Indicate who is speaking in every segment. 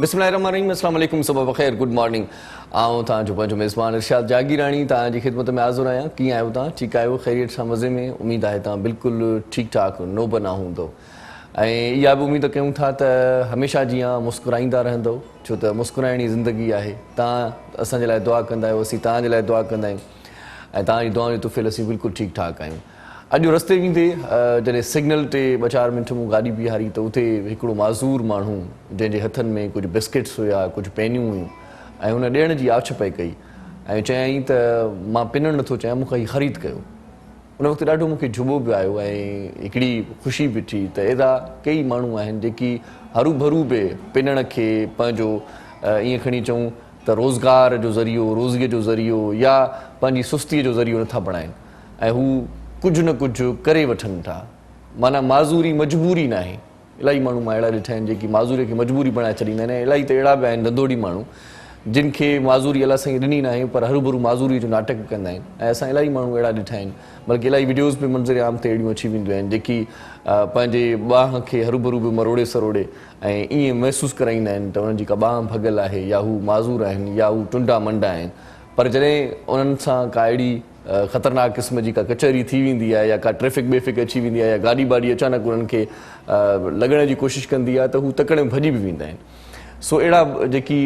Speaker 1: बिस्मिल्लाहिर्रहमानिर्रहीम, अस्सलाम वालेकुम, सुबह बख़ैर, गुड मॉर्निंग। आऊं तव्हांजो पंहिंजो मेज़बान इरशाद जागीरानी तव्हांजी ख़िदमत में हाज़िर आहियां। कीअं आहियो तव्हां? ठीकु आहियो? ख़ैरियत सां मज़े में? उमेदु आहे तव्हां बिल्कुलु ठीकु ठाकु नो बना हूंदो ऐं इहा बि उमेदु कयूं था त हमेशह जीअं मुस्कुराईंदा रहंदो, छो त मुस्कुराइण ई ज़िंदगी आहे। तव्हां असांजे लाइ दुआ कंदा आहियो, असीं तव्हांजे लाइ दुआ कंदा आहियूं ऐं तव्हांजी दुआ जो तुफ़िल असीं बिल्कुलु ठीकु ठाकु आहियूं। अॼु रस्ते वेंदे जॾहिं सिग्नल ते 2-4 मिंट मूं गाॾी बीहारी त उते हिकिड़ो माज़ूर माण्हू जंहिंजे हथनि में कुझु बिस्किट्स हुया, कुझु पेनियूं हुयूं ऐं हुन ॾियण जी आछ पई कई ऐं चयईं त मां पिनणु नथो चाहियां, मूंखां हीउ ख़रीद कयो। उन वक़्तु ॾाढो मूंखे जुबो बि आयो ऐं हिकिड़ी ख़ुशी बि थी त अहिड़ा कई माण्हू आहिनि जेकी हरू भरू बि पिनण खे पंहिंजो ईअं खणी चऊं त रोज़गार जो ज़रियो, रोज़ीअ जो ज़रियो या पंहिंजी सुस्तीअ जो ज़रियो नथा बणाइनि ऐं हू कुझु न कुझु करे वठनि था। माना माज़ूरी मजबूरी न आहे। इलाही माण्हू मां अहिड़ा ॾिठा आहिनि जेकी माज़ूरी खे मजबूरी बणाए छॾींदा आहिनि ऐं इलाही त अहिड़ा बि आहिनि धंधोड़ी माण्हू जिन खे माज़ूरी अलाह साईं ॾिनी न आहे पर हरू भरू माज़ूरी जो नाटक कंदा आहिनि ऐं असां इलाही माण्हू अहिड़ा ॾिठा आहिनि, बल्कि इलाही वीडियोज़ बि मंज़र आम ते अहिड़ियूं अची वेंदियूं आहिनि जेकी पंहिंजे ॿांह खे हरू भरू बि मरोड़े सरोड़े ऐं ईअं महसूसु कराईंदा आहिनि त उन्हनि जी का ॿांह भॻल आहे या हू माज़ूर आहिनि या हू टुंडा मंडा आहिनि। पर जॾहिं उन्हनि सां का अहिड़ी ख़तरनाक क़िस्म जी का कचहरी थी वेंदी आहे या का ट्रैफ़िक बेफ़िक अची वेंदी आहे या गाॾी वाॾी अचानक उन्हनि खे लॻण जी कोशिशि कंदी आहे त हू तकड़ि में भॼी बि वेंदा आहिनि। सो अहिड़ा जेकी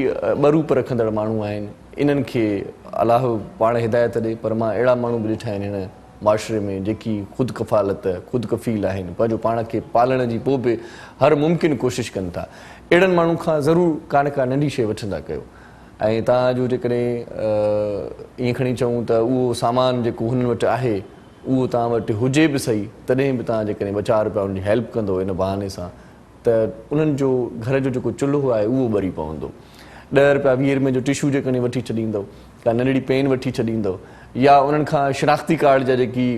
Speaker 1: ॿरूप रखंदड़ माण्हू आहिनि इन्हनि खे अलाह पाण हिदायत ॾे, पर मां अहिड़ा माण्हू बि ॾिठा आहिनि हिन मुआशिरे में जेकी ख़ुदि कफ़ालत ख़ुदि कफ़ील आहिनि, पंहिंजो पाण खे पालण जी पोइ बि हर मुमकिन कोशिशि कनि था। अहिड़नि माण्हुनि खां ज़रूरु का न का नंढी शइ वठंदा कयो ऐं तव्हांजो जेकॾहिं ईअं खणी चऊं त उहो सामान जेको हुननि वटि आहे उहो तव्हां वटि हुजे बि सही, तॾहिं बि तव्हां जेकॾहिं 2-4 रुपया उनजी हेल्प कंदो इन बहाने सां त उन्हनि जो घर जो जेको चुल्हो आहे उहो ॿरी पवंदो। 10 रुपया 20 रुपए जो टिशू जेकॾहिं वठी छॾींदव, का नंढड़ी पेन वठी छॾींदव या उन्हनि खां शिनाख़्ती कार्ड जा जेकी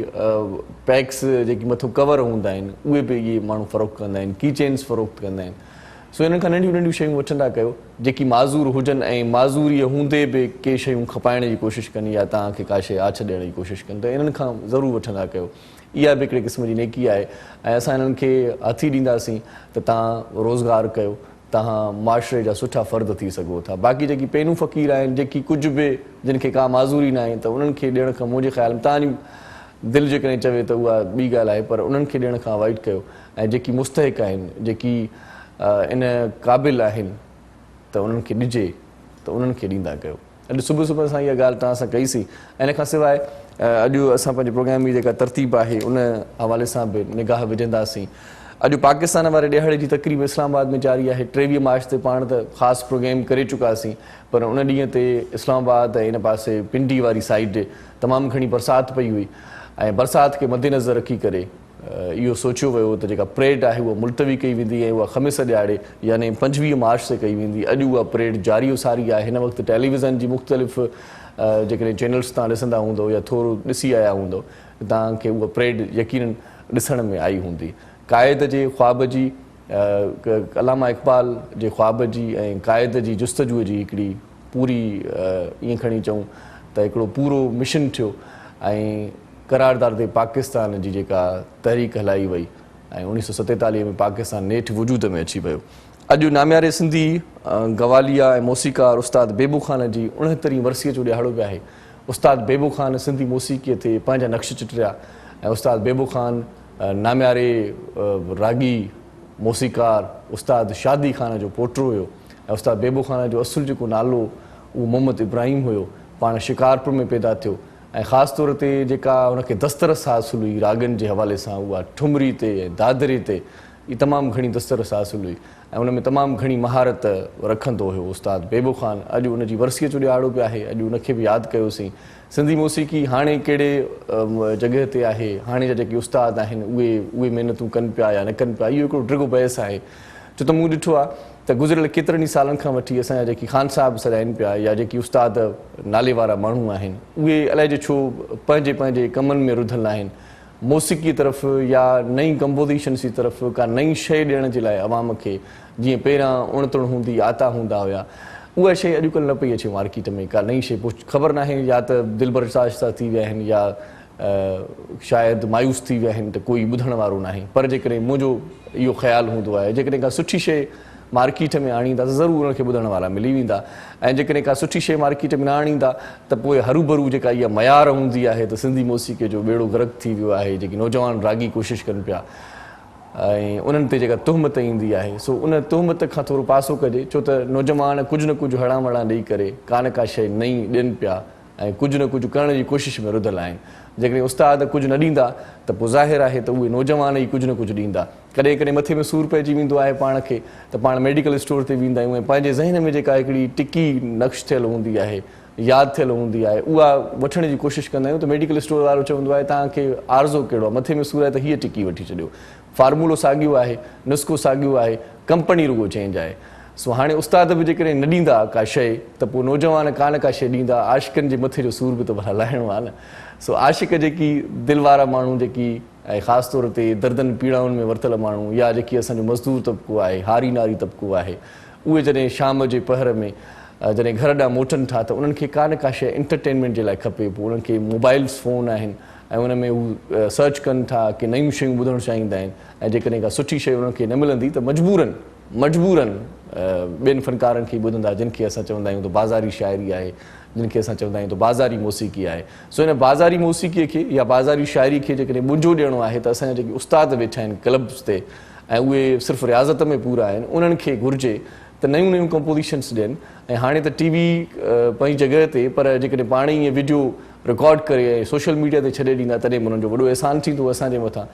Speaker 1: पैक्स जेकी मथां कवर हूंदा आहिनि उहे बि इहे माण्हू फ़रोख़्त कंदा आहिनि, की चेन्स फ़रोख़्त कंदा आहिनि। सो इन्हनि खां नंढियूं नंढियूं शयूं वठंदा कयो जेकी माज़ूर हुजनि ऐं माज़ूरीअ हूंदे बि के शयूं खपाइण जी कोशिशि कनि या तव्हांखे का शइ आछ ॾियण जी कोशिशि कनि त इन्हनि खां ज़रूरु वठंदा कयो। इहा बि हिकिड़े क़िस्म जी नेकी आहे ऐं असां इन्हनि खे हथी ॾींदासीं त तव्हां रोज़गार कयो, तव्हां मुआशिरे जा सुठा फ़र्द थी सघो था। बाक़ी जेकी पेनू फ़क़ीर आहिनि जेकी कुझु बि जिन खे का माज़ूरी न आहे त उन्हनि खे ॾियण खां मुंहिंजे ख़्याल में तव्हांजी दिलि जेकॾहिं चवे त उहा ॿी ॻाल्हि आहे, पर उन्हनि खे ॾियण खां अवॉइड कयो ऐं जेकी मुस्तहिक़ आहिनि, जेकी इन क़ाबिल आहिनि त उन्हनि खे ॾिजे त उन्हनि खे ॾींदा कयो। अॼु सुबुह सुबुह सां इहा ॻाल्हि तव्हां सां कईसीं। इन खां सवाइ अॼु असां पंहिंजे प्रोग्राम जी जेका तरतीब आहे उन हवाले सां बि निगाह विझंदासीं। अॼु पाकिस्तान वारे ॾियारे जी तक़रीब इस्लामाबाद में जारी आहे। 23 मार्च ते पाण त ख़ासि प्रोग्राम करे चुकासीं, पर उन ॾींहं ते इस्लामाबाद ऐं इन पासे पिंडी वारी साइड तमामु घणी बरसाति पई हुई ऐं बरसाति खे मद्देनज़र रखी करे इहो सोचियो वियो त जेका परेड आहे उहा मुलतवी कई वेंदी ऐं उहा ख़मीस ॾियारे यानी 25 मार्च ते कई वेंदी। अॼु उहा परेड जारी सारी आहे। हिन वक़्तु टेलीविज़न जी मुख़्तलिफ़ जेकॾहिं चैनल्स तव्हां ॾिसंदा हूंदो या थोरो ॾिसी आया हूंदो तव्हांखे उहा परेड यकीनन ॾिसण में आई हूंदी। क़ाइद जे ख़्वाब जी, अलामा इक़बाल जे ख़्वाब जी ऐं क़ाइद जी जुस्तजूअ जी हिकिड़ी पूरी ईअं खणी चऊं त हिकिड़ो पूरो मिशन थियो ऐं करारदार पाकिस्तान जी जेका तहरीक हलाई वई ऐं 1947 में पाकिस्तान नेठि वजूद में अची वियो। अॼु नाम्यारे सिंधी गवालिया ऐं मौसीक़ार उस्ताद बेबू ख़ान जी 69वीं वरसीअ जो ॾियारो बि आहे। उस्ताद बेबू ख़ान सिंधी मौसीक़ीअ ते पंहिंजा नक्श चिटिया ऐं उस्ताद बेबू ख़ान नाम्यारे रागी मौसीक़ार उस्ताद शादी ख़ान जो पोटो हुयो ऐं उस्ताद बेबू ख़ान जो असुलु जेको नालो उहो मोहम्मद इब्राहिम हुयो, पाण शिकारपुर में पैदा थियो ऐं ख़ासि तौर ते जेका हुनखे दस्तरस हासिलु हुई रागनि जे हवाले सां उहा ठुमरी ते ऐं दादरे ते ई तमामु घणी दस्तरस हासिलु हुई ऐं उन में तमामु घणी महारत रखंदो हुयो उस्ताद बेबू ख़ान। अॼु उनजी वरसीअ जो ॾियारो बि आहे। अॼु उनखे बि यादि कयोसीं। सिंधी मौसीक़ी हाणे कहिड़े जॻह ते आहे, हाणे जा जेके उस्ताद आहिनि उहे महिनतूं कनि पिया या न कनि पिया, इहो हिकिड़ो ड्रिगो बहस आहे। छो त मूं ॾिठो आहे त गुज़िरियल केतिरनि ई सालनि खां वठी असांजा जेकी ख़ान साहिब सॾाइनि पिया या जेकी उस्ताद नाले वारा माण्हू आहिनि उहे अलाए जो छो पंहिंजे पंहिंजे कमनि में रुधल आहिनि। मौसीक़ी तरफ़ या नई कंपोज़िशन्स जी तरफ़ का नई शइ ॾियण जे लाइ अवाम खे, जीअं पहिरां उणतुण हूंदी आता हूंदा हुया, उहा शइ अॼुकल्ह न पई अचे मार्केट में। का नई शइ पोइ ख़बर नाहे या त दिलबर साज़िशा थी विया आहिनि या शायदि मायूस थी विया आहिनि त कोई ॿुधण वारो नाहे। पर जेकॾहिं मुंहिंजो इहो ख़्यालु हूंदो आहे जेकॾहिं का सुठी शइ मार्केट में आणींदा त ज़रूरु उन्हनि खे ॿुधण वारा मिली वेंदा ऐं जेकॾहिं का सुठी शइ मार्केट में न आणींदा त पोइ हरू भरू जेका इहा मयार हूंदी आहे त सिंधी मौसीक़ीअ जो ॿेड़ो गर्क थी वियो आहे जेकी नौजवान रागी कोशिशि कनि पिया ऐं उन्हनि ते जेका तुहमत ईंदी आहे सो उन तुहमत खां थोरो पासो कजे छो त नौजवान कुझु न कुझु हणा वणा ॾेई करे का शइ नई ॾियनि पिया ऐं कुझु न कुझु करण जी कोशिशि में रुधल आहिनि जेकॾहिं उस्ताद कुझु न ॾींदा त पोइ ज़ाहिर आहे त उहे नौजवान ई कुझु न कुझु ॾींदा कॾहिं कॾहिं मथे में सूरु पइजी वेंदो आहे पाण खे त पाण मेडिकल स्टोर ते वेंदा आहियूं ऐं पंहिंजे ज़हन में जेका हिकिड़ी टिकी नक्श थियल हूंदी आहे यादि थियल हूंदी आहे उहा वठण जी कोशिशि कंदा आहियूं त मेडिकल स्टोर वारो चवंदो आहे तव्हांखे आर्ज़ो कहिड़ो आहे मथे में सूरु आहे त हीअ टिकी वठी छॾियो फार्मूलो साॻियो आहे नुस्ख़ो साॻियो आहे कंपनी रुॻो चेंज आहे सो हाणे उस्ताद बि जेकॾहिं न ॾींदा का शइ त पोइ नौजवान का शइ ॾींदा आशिक़नि जे मथे जो सूर बि त भला लाहिणो आहे न सो आशिक़ जेकी दिलि वारा माण्हू जेकी ऐं ख़ासि तौर ते दर्दनि पीड़ाउनि में वरितल माण्हू या जेकी असांजो मज़दूर तबिको आहे हारी नारी तबिको आहे उहे जॾहिं शाम जे पहर में जॾहिं घर ॾांहुं मोटनि था त उन्हनि खे का शइ एंटरटेनमेंट जे लाइ खपे पोइ उन्हनि खे मोबाइल्स फ़ोन आहिनि ऐं उन में हू सर्च कनि था की नयूं शयूं ॿुधणु चाहींदा आहिनि ऐं जेकॾहिं का सुठी शइ उन्हनि खे न मिलंदी त मजबूरनि ॿियनि फ़नकारनि खे ॿुधंदा जिन खे असां चवंदा आहियूं त बाज़ारी शाइरी आहे जिन खे असां चवंदा आहियूं त बाज़ारी मौसीक़ी आहे सो हिन बाज़ारी मौसीक़ीअ खे या बाज़ारी शाइरी खे जेकॾहिं मुंझो ॾियणो आहे त असांजा जेके उस्ताद वेठा आहिनि क्लब्स ते ऐं उहे सिर्फ़ु रियाज़त में पूरा आहिनि उन्हनि खे घुरिजे त नयूं कंपोज़िशन्स ॾियनि ऐं हाणे त टीवी पंहिंजी जॻह ते पर जेकॾहिं पाण ई वीडियो रिकॉर्ड करे ऐं सोशल मीडिया ते छॾे ॾींदा तॾहिं बि उन्हनि जो वॾो अहसान थींदो असांजे मथां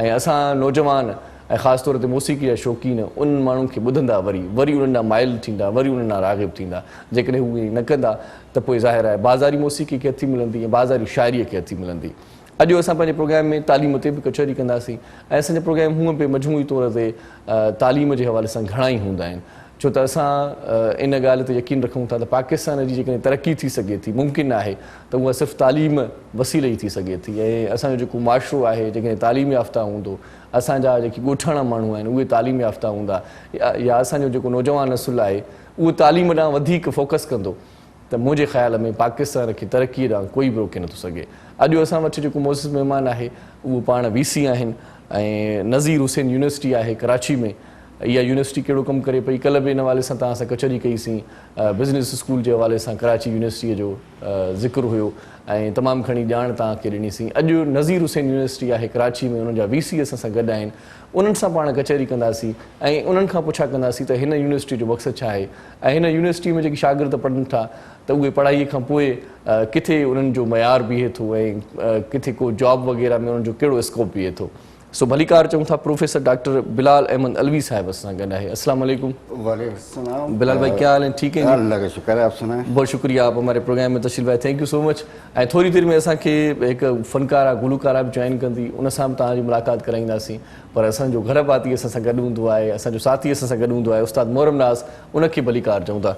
Speaker 1: ऐं असां नौजवान ऐं ख़ासि तौर ते मौसीक़ी जा शौक़ीन उन माण्हुनि खे ॿुधंदा वरी उन्हनि ॾांहुं माइल थींदा वरी उन्हनि ॾांहुं राग़िब थींदा जेकॾहिं उहे न कंदा त पोइ ज़ाहिर आहे बाज़ारी मौसीक़ी खे हथी मिलंदी ऐं बाज़ारी शाइरीअ खे हथी मिलंदी अॼु असां पंहिंजे प्रोग्राम में तालीम ते बि कचहरी कंदासीं ऐं असांजा प्रोग्राम हूअं बि मजमूई तौर ते तालीम जे हवाले सां घणा ई हूंदा आहिनि छो त असां इन ॻाल्हि ते यकीन रखूं था त पाकिस्तान जी जेकॾहिं तरक़ी थी सघे थी मुमकिन आहे त उहा सिर्फ़ु तालीम वसीले ई थी सघे थी ऐं असांजो जेको मुआशिरो आहे जेकॾहिं तालीम याफ़्ता हूंदो असांजा जेके ॻोठाणा माण्हू आहिनि उहे तालीम याफ़्ता हूंदा या असांजो जेको नौजवान नसुल आहे उहो तालीम ॾांहुं वधीक फोकस कंदो त मुंहिंजे ख़्याल में पाकिस्तान खे तरक़ीअ ॾांहुं कोई बि रोके नथो सघे अॼु असां वटि जेको मोज़िज़ महिमान आहे उहो पाण VC आहिनि ऐं नज़ीर हुसैन यूनिवर्सिटी आहे कराची में इहा यूनिवर्सिटी कहिड़ो कमु करे पई कल्ह बि इन हवाले सां तव्हां सां कचहरी कईसीं बिज़नेस स्कूल जे हवाले सां कराची यूनिवर्सिटीअ जो ज़िक्र हुयो ऐं तमामु घणी ॼाण तव्हांखे ॾिनीसीं अॼु नज़ीर हुसैन यूनिवर्सिटी आहे कराची में उन्हनि जा VC असां सां गॾु आहिनि उन्हनि सां पाण कचहरी कंदासीं ऐं उन्हनि खां पुछा कंदासीं त हिन यूनिवर्सिटी जो मक़सदु छा आहे ऐं हिन यूनिवर्सिटी में जेके शागिर्द पढ़नि था त उहे पढ़ाईअ खां पोइ किथे उन्हनि जो मयार बीहे थो ऐं किथे को जॉब वग़ैरह में उन्हनि जो कहिड़ो स्कोप बीहे थो सो भलीकार चऊं था प्रोफेसर डॉक्टर बिलाल अहमद अलवी साहब असां गॾु आहे अस्सलाम वालेकुम। बिलाल भाई क्या हाल है ठीक है
Speaker 2: अल्लाह का शुक्र है आप सुनाएं।
Speaker 1: बहुत शुक्रिया आप हमारे प्रोग्राम में तशरीफ़ आए थैंक यू सो मच ऐं थोरी देरि में असांखे हिकु फ़नकारा गुलकारा बि जॉइन कंदी उन सां बि तव्हांजी मुलाक़ात कराईंदासीं पर असांजो घर पाती असां सां गॾु हूंदो आहे असांजो साथी असां सां गॾु हूंदो आहे उस्ताद मोहरम नाज़ उनखे भलीकार चऊं था।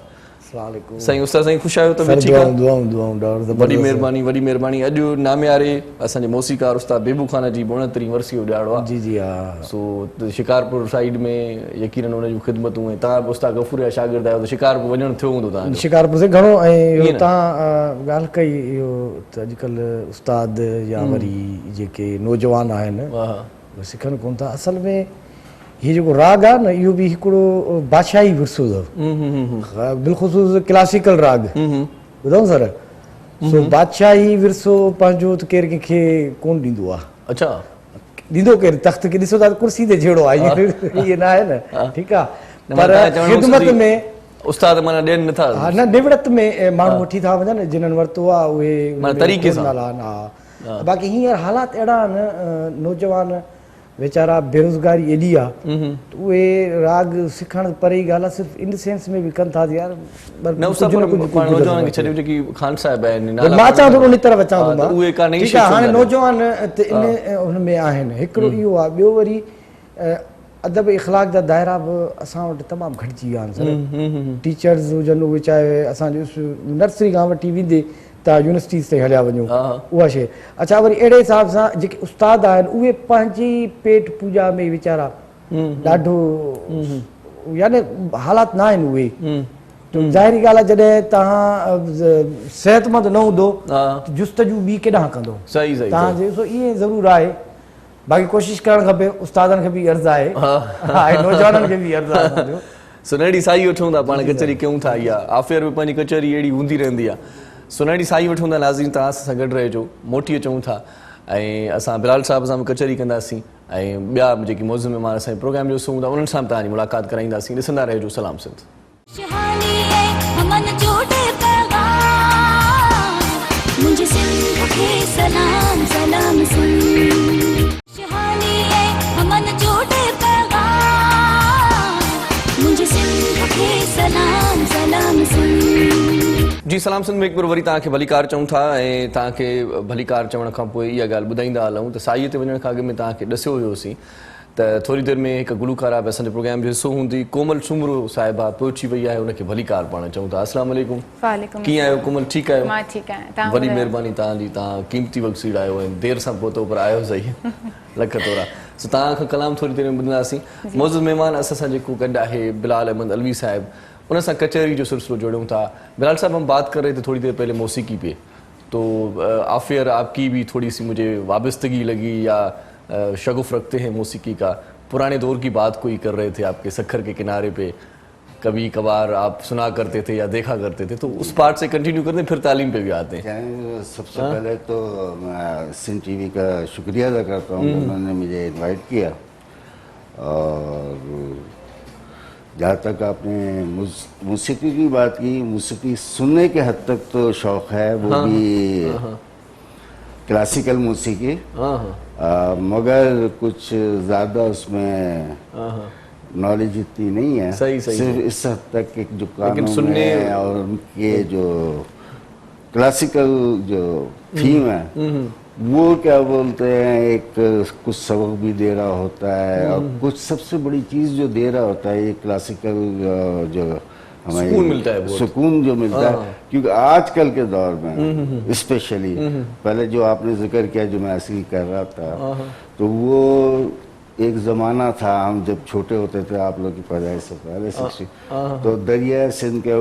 Speaker 1: साईं उस्ताद साईं ख़ुशि आहियो त ठीकु आहे वॾी महिरबानी अॼु नामियारे असांजे मौसीक़ार उस्ताद बेबू ख़ान जी 69वीं वरसी जो ॾियारो आहे।
Speaker 2: जी जी हा
Speaker 1: सो शिकारपुर साइड में यकीनन उन जूं ख़िदमतूं ऐं तव्हां बि उस्ताद गफ़ूर जा शागिर्द आहियो त शिकारपुर वञणु थियो हूंदो तव्हांजो
Speaker 2: शिकारपुर से घणो ऐं तव्हां ॻाल्हि कई इहो त अॼुकल्ह उस्ताद या वरी जेके नौजवान आहिनि सिखनि कोन था असल में हीउ जेको राग आहे न इहो बि हिकिड़ो बादशाही विरसो अथव बिलख़ुसूस क्लासिकल राग ॿुधऊं सर सो बादशाही विरसो पंहिंजो त केरु कंहिंखे कोन ॾींदो आहे।
Speaker 1: अच्छा
Speaker 2: ॾींदो केरु तख़्त खे ॾिसो था कुर्सी ते जहिड़ो आहे इहे न आहे न ठीकु आहे पर ख़िदमत में
Speaker 1: उस्ताद माना ॾियनि नथा
Speaker 2: हा न निवृत में माण्हू वठी था वञनि जिन्हनि वरितो आहे उहे
Speaker 1: तरीक़े सां
Speaker 2: हा बाक़ी हींअर हालात अहिड़ा आहिनि नौजवान वेचारा बेरोज़गारी एॾी आहे त उहे राग सिखणु परे ई ॻाल्हि आहे सिर्फ़ु इन सेंस में बि कनि था यार मां अचां थो उन तरफ़ अचां थो ठीकु आहे हाणे नौजवान त इन हुन में आहिनि हिकिड़ो इहो आहे ॿियो वरी अदब इख़लाक़ जा दायरा बि असां वटि तमामु घटिजी विया आहिनि टीचर्स हुजनि उहे चाहे असांजो नर्सरी खां वठी वेंदे तव्हां यूनिवर्सिटीज़ ते हलिया वञो उहा शइ अच्छा वरी अहिड़े हिसाब सां जेके उस्ताद आहिनि उहे पंहिंजी पेट पूॼा में वीचारा ॾाढो यानी हालात न आहिनि उहे ज़ाहिरी ॻाल्हि आहे जॾहिं तव्हां सिहतमंद न हूंदो जुस्तजू ॿी केॾांहुं कंदो तव्हांजे सो इहे ज़रूरु आहे बाक़ी कोशिशि करणु खपे उस्तादनि खे बि अर्ज़ु आहे नौजवाननि खे बि अर्ज़ु आहे
Speaker 1: सुनहरी साई वठूं था, पाण कचहरी कयूं था, इहा आफेयर में पंहिंजी कचहरी अहिड़ी हूंदी रहंदी आहे। सुनहरी साई वठूं था, नाज़रीन तव्हां सां गॾु रहिजो, मोटी अचूं था ऐं असां बिलाल साहिब सां बि कचहरी कंदासीं ऐं ॿिया जेकी मौज़ूद महिमान असांजे प्रोग्राम जो सूं था उन्हनि सां बि तव्हांजी मुलाक़ात कराईंदासीं। ॾिसंदा रहिजो सलाम सिंध।
Speaker 3: मुझे सिंध के सलाम सलाम शहानी है हमन जोड़े पैगाम मुझे सिंध के सलाम सलाम
Speaker 1: जी सलाम सिंध में हिकु बार वरी तव्हांखे भलीकार चऊं था ऐं तव्हांखे भलीकार चवण खां पोइ इहा ॻाल्हि ॿुधाईंदा हलूं त साईअ ते वञण खां अॻु में तव्हांखे ॾसियो हुयोसीं त थोरी देरि में हिकु गुलूकारा बि असांजे प्रोग्राम जो हिसो हूंदी, कोमल सुमरो साहिबा पहुची वई आहे, उनखे भलीकार पाण चऊं था। अस्सलाम वालेकुम।
Speaker 4: वालेकुम।
Speaker 1: कीअं आहियो कोमल? ठीकु आहियो?
Speaker 4: मां ठीकु आहियां, तव्हां
Speaker 1: वॾी महिरबानी तव्हांजी, तव्हां क़ीमती वक़्तु सीड़ायो ऐं देरि सां पहुतो पर आयो सही, लख तोरा। सो तव्हां खां कलाम थोरी देरि में ॿुधंदासीं। मौजूद महिमान असां सां जेको गॾु आहे बिलाल अहमद अलवी साहिब, उन सां कचहरी जो सिलसिलो जोड़ूं था। बिलाल साहब हम बात कर रहे थे थोड़ी देर पहले मौसीकी पे, तो आफियर आपकी भी थोड़ी सी मुझे वाबस्तगी लगी या शगुफ रखते हैं मौसीकी का। पुराने दौर की बात कोई कर रहे थे, आपके सखर के किनारे पे कभी कभार आप सुना करते थे या देखा करते थे, तो उस पार्ट से कंटिन्यू करते हैं, फिर तालीम पे भी आते हैं।
Speaker 5: सबसे पहले तो मैं सिंध टीवी का शुक्रिया अदा करता हूँ, उन्होंने मुझे इनवाइट किया। और जहाँ तक आपने मौसीकी की बात की, मौसीकी सुनने के हद तक तो शौक़ है, वो भी क्लासिकल मौसीकी, मगर कुछ ज़्यादा उसमें नॉलेज इतनी नहीं है।
Speaker 1: सही सही
Speaker 5: सिर्फ इस हद तक कि जो कानों में और उनके जो क्लासिकल जो थीम है वो क्या बोलते हैं, एक कुछ सबक भी दे रहा होता है और कुछ सबसे बड़ी चीज़ जो दे रहा होता है ये क्लासिकल जो हमें
Speaker 1: सुकून मिलता है,
Speaker 5: सुकून जो मिलता है। क्योंकि आजकल के दौर में स्पेशली पहले जो आपने जिक्र किया जो मैं ऐसे ही कर रहा था, तो वो एक ज़माना था, हम जब छोटे होते थे, आप लोग की पैदाइश से पहले 60, तो दरिया सिंध के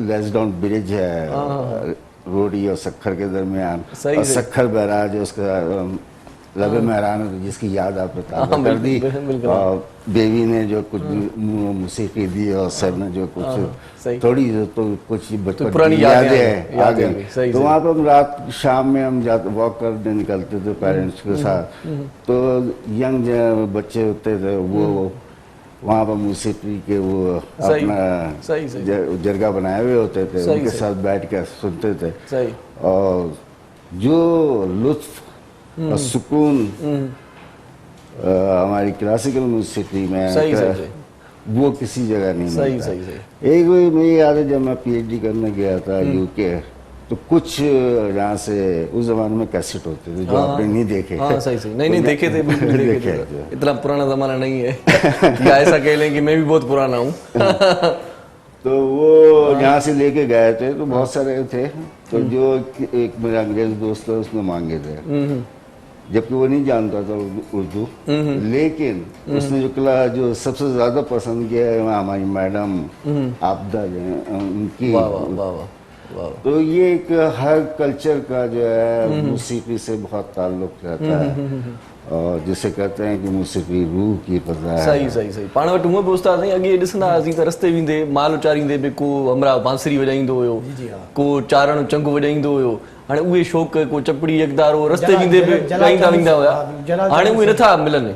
Speaker 5: लेसडाउन ब्रिज है रोडी और सखर के दरमियान, और सखर बैराज उसका लबे महरान जिसकी याद आपने ताज़ा कर दी, और बेबी ने जो कुछ मौसीकी दी और सर ने जो कुछ थोड़ी तो कुछ बचपन की यादें आ गई। तो वहाँ पर हम रात शाम में हम जाते वॉक करने निकलते थे पेरेंट्स के साथ, तो यंग बच्चे होते थे वो वहाँ पर मौसीकी के वो अपना जरगा बनाए हुए होते थे, उनके साथ बैठ कर सुनते थे। और जो लुत्फ और सुकून हमारी क्लासिकल मौसीकी में वो किसी जगह नहीं मिलता। एक बार मुझे याद है जब मैं पीएचडी करने गया था यूके, तो कुछ जहाँ से उस जमाने में कैसेट होते थे जो आपने नहीं देखे।
Speaker 1: नहीं देखे थे, देखे इतना पुराना जमाना नहीं है या ऐसा कह लें कि मैं भी बहुत पुराना हूँ।
Speaker 5: तो वो यहाँ से लेके गए थे तो बहुत सारे थे, तो जो एक मेरा अंग्रेज दोस्त था उसने मांगे थे, जबकि वो नहीं जानता था उर्दू, लेकिन उसने जो सबसे ज्यादा पसंद किया है हमारी मैडम आपदा जो है उनकी। तो ये एक हर कल्चर का जो है मौसीकी से बहुत ताल्लुक रहता है, और जिसे कहते हैं कि मौसीकी रूह की ग़िज़ा है।
Speaker 1: सही पाण वटि हूअं बि उस्ताद साईं अॻे ॾिसंदा हुआसीं त रस्ते वेंदे माल उचारींदे बि को हमरा बांसुरी वॼाईंदो हुयो, को चारण चंगु वॼाईंदो हुयो। हाणे उहे शौक़ को चपड़ी यकदारो रस्ते वेंदे बि ॻाईंदा वेंदा हुया, हाणे उहे नथा मिलनि।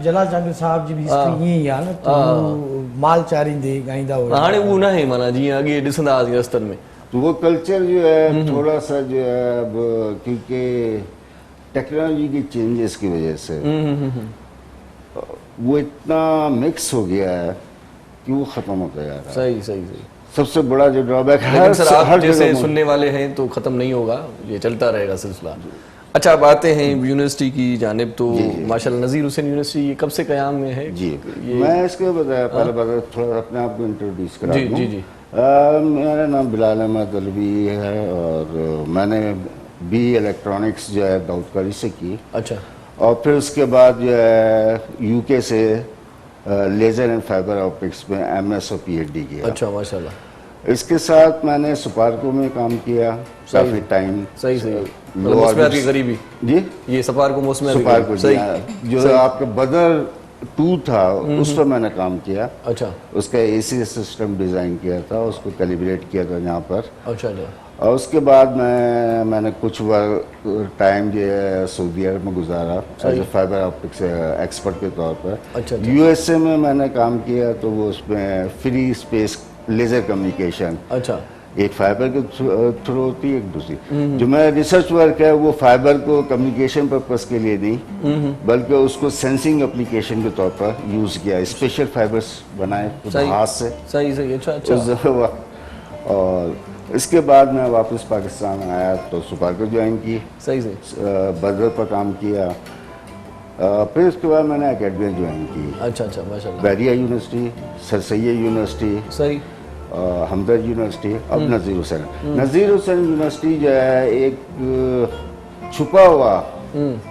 Speaker 2: जलाल चांद साहब जी भी हिस्ट्री ईअं ई आहे न, तो माल चारींदे ॻाईंदा हुया,
Speaker 1: हाणे उहो न आहे माना जीअं अॻे ॾिसंदा हुआसीं रस्तनि में।
Speaker 5: तो वो कल्चर जो है थोड़ा सा जो है अब क्योंकि टेक्नोलॉजी की चेंजेस की वजह से वो इतना मिक्स हो गया है कि वो खत्म होता जा रहा है।
Speaker 1: सही
Speaker 5: सबसे बड़ा जो ड्रॉबैक है,
Speaker 1: सर आप जैसे सुनने वाले हैं तो खत्म नहीं होगा, ये चलता रहेगा सिलसिला। अच्छा, अब आते हैं यूनिवर्सिटी की जानिब, तो माशाल्लाह नज़ीर हुसैन यूनिवर्सिटी ये कब से क़याम में है?
Speaker 5: जी मैं इसको बताया पहले थोड़ा अपने आप को इंट्रोड्यूस करा दूं।
Speaker 1: जी
Speaker 5: मेरा नाम बिलाल अहमद अलवी है और मैंने बी इलेक्ट्रॉनिक्स जो है दाऊदकारी से की।
Speaker 1: अच्छा।
Speaker 5: और फिर उसके बाद जो है यूके से लेज़र एंड फाइबर ऑप्टिक्स में एमएस और पीएचडी किया।
Speaker 1: अच्छा माशाल्लाह।
Speaker 5: इसके साथ मैंने सुपारको में काम किया काफ़ी टाइम।
Speaker 1: सही मौसमियात की करीबी।
Speaker 5: जी,
Speaker 1: ये सुपारको मौसमियात
Speaker 5: सुपारको, जो आपका बदर 2 था, उस पर मैंने काम किया।
Speaker 1: अच्छा
Speaker 5: उसका एसी सिस्टम डिज़ाइन किया था, उसको कैलिब्रेट किया था यहाँ पर।
Speaker 1: अच्छा अच्छा
Speaker 5: और उसके बाद मैंने कुछ टाइम जो है सऊदी अरब में गुजारा as a fibre optics expert के तौर पर।
Speaker 1: अच्छा, अच्छा।
Speaker 5: यूएसए में मैंने काम किया, तो वो उसमें फ्री स्पेस लेज़र कम्युनिकेशन,
Speaker 1: अच्छा
Speaker 5: एक फाइबर के थ्रू होती है, एक दूसरी। जो मेरा रिसर्च वर्क है वो फाइबर को कम्युनिकेशन पर्पस के लिए नहीं, बल्कि उसको सेंसिंग एप्लीकेशन के तौर पर यूज़ किया। स्पेशल फाइबर्स बनाए
Speaker 1: सही
Speaker 5: हाथ से
Speaker 1: सही सही अच्छा अच्छा
Speaker 5: उस और इसके बाद मैं वापस पाकिस्तान आया तो सुपारको ज्वाइन की,
Speaker 1: सही सही
Speaker 5: बदर पर काम किया। फिर उसके बाद मैंने एकेडमिया ज्वाइन की,
Speaker 1: अच्छा अच्छा माशाल्लाह
Speaker 5: Bahria university, sir Syed university,
Speaker 1: सही
Speaker 5: हमदर्द यूनिवर्सिटी, अब नज़ीर हुसैन। नज़ीर हुसैन यूनिवर्सिटी जो है एक छुपा हुआ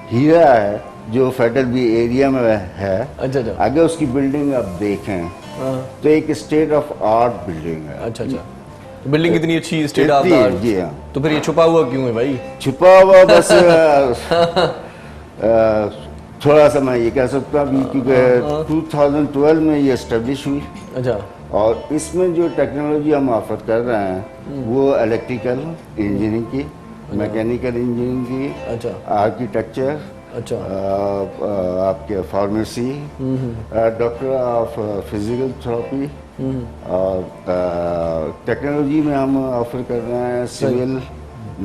Speaker 5: हीरा है जो फेडरल बी एरिया में है।
Speaker 1: अच्छा अच्छा
Speaker 5: अगर उसकी बिल्डिंग आप देखें
Speaker 1: हाँ
Speaker 5: तो एक स्टेट ऑफ आर्ट बिल्डिंग है।
Speaker 1: अच्छा अच्छा तो बिल्डिंग इतनी अच्छी स्टेट ऑफ द
Speaker 5: इतनी,
Speaker 1: आर्ट,
Speaker 5: जी हाँ।
Speaker 1: तो फिर ये छुपा हुआ क्यों है भाई?
Speaker 5: छुपा हुआ बस थोड़ा सा मैं ये कह सकता हूँ क्योंकि 2012 में ये एस्टेब्लिश हुई,
Speaker 1: अच्छा
Speaker 5: और इसमें जो टेक्नोलॉजी हम ऑफर कर रहे हैं वो इलेक्ट्रिकल इंजीनियरिंग की, मैकेनिकल इंजीनियरिंग की,
Speaker 1: अच्छा
Speaker 5: आर्किटेक्चर,
Speaker 1: अच्छा
Speaker 5: आपके pharmacy, doctor of physical therapy, और टेक्नोलॉजी में हम ऑफर कर रहे हैं सिविल,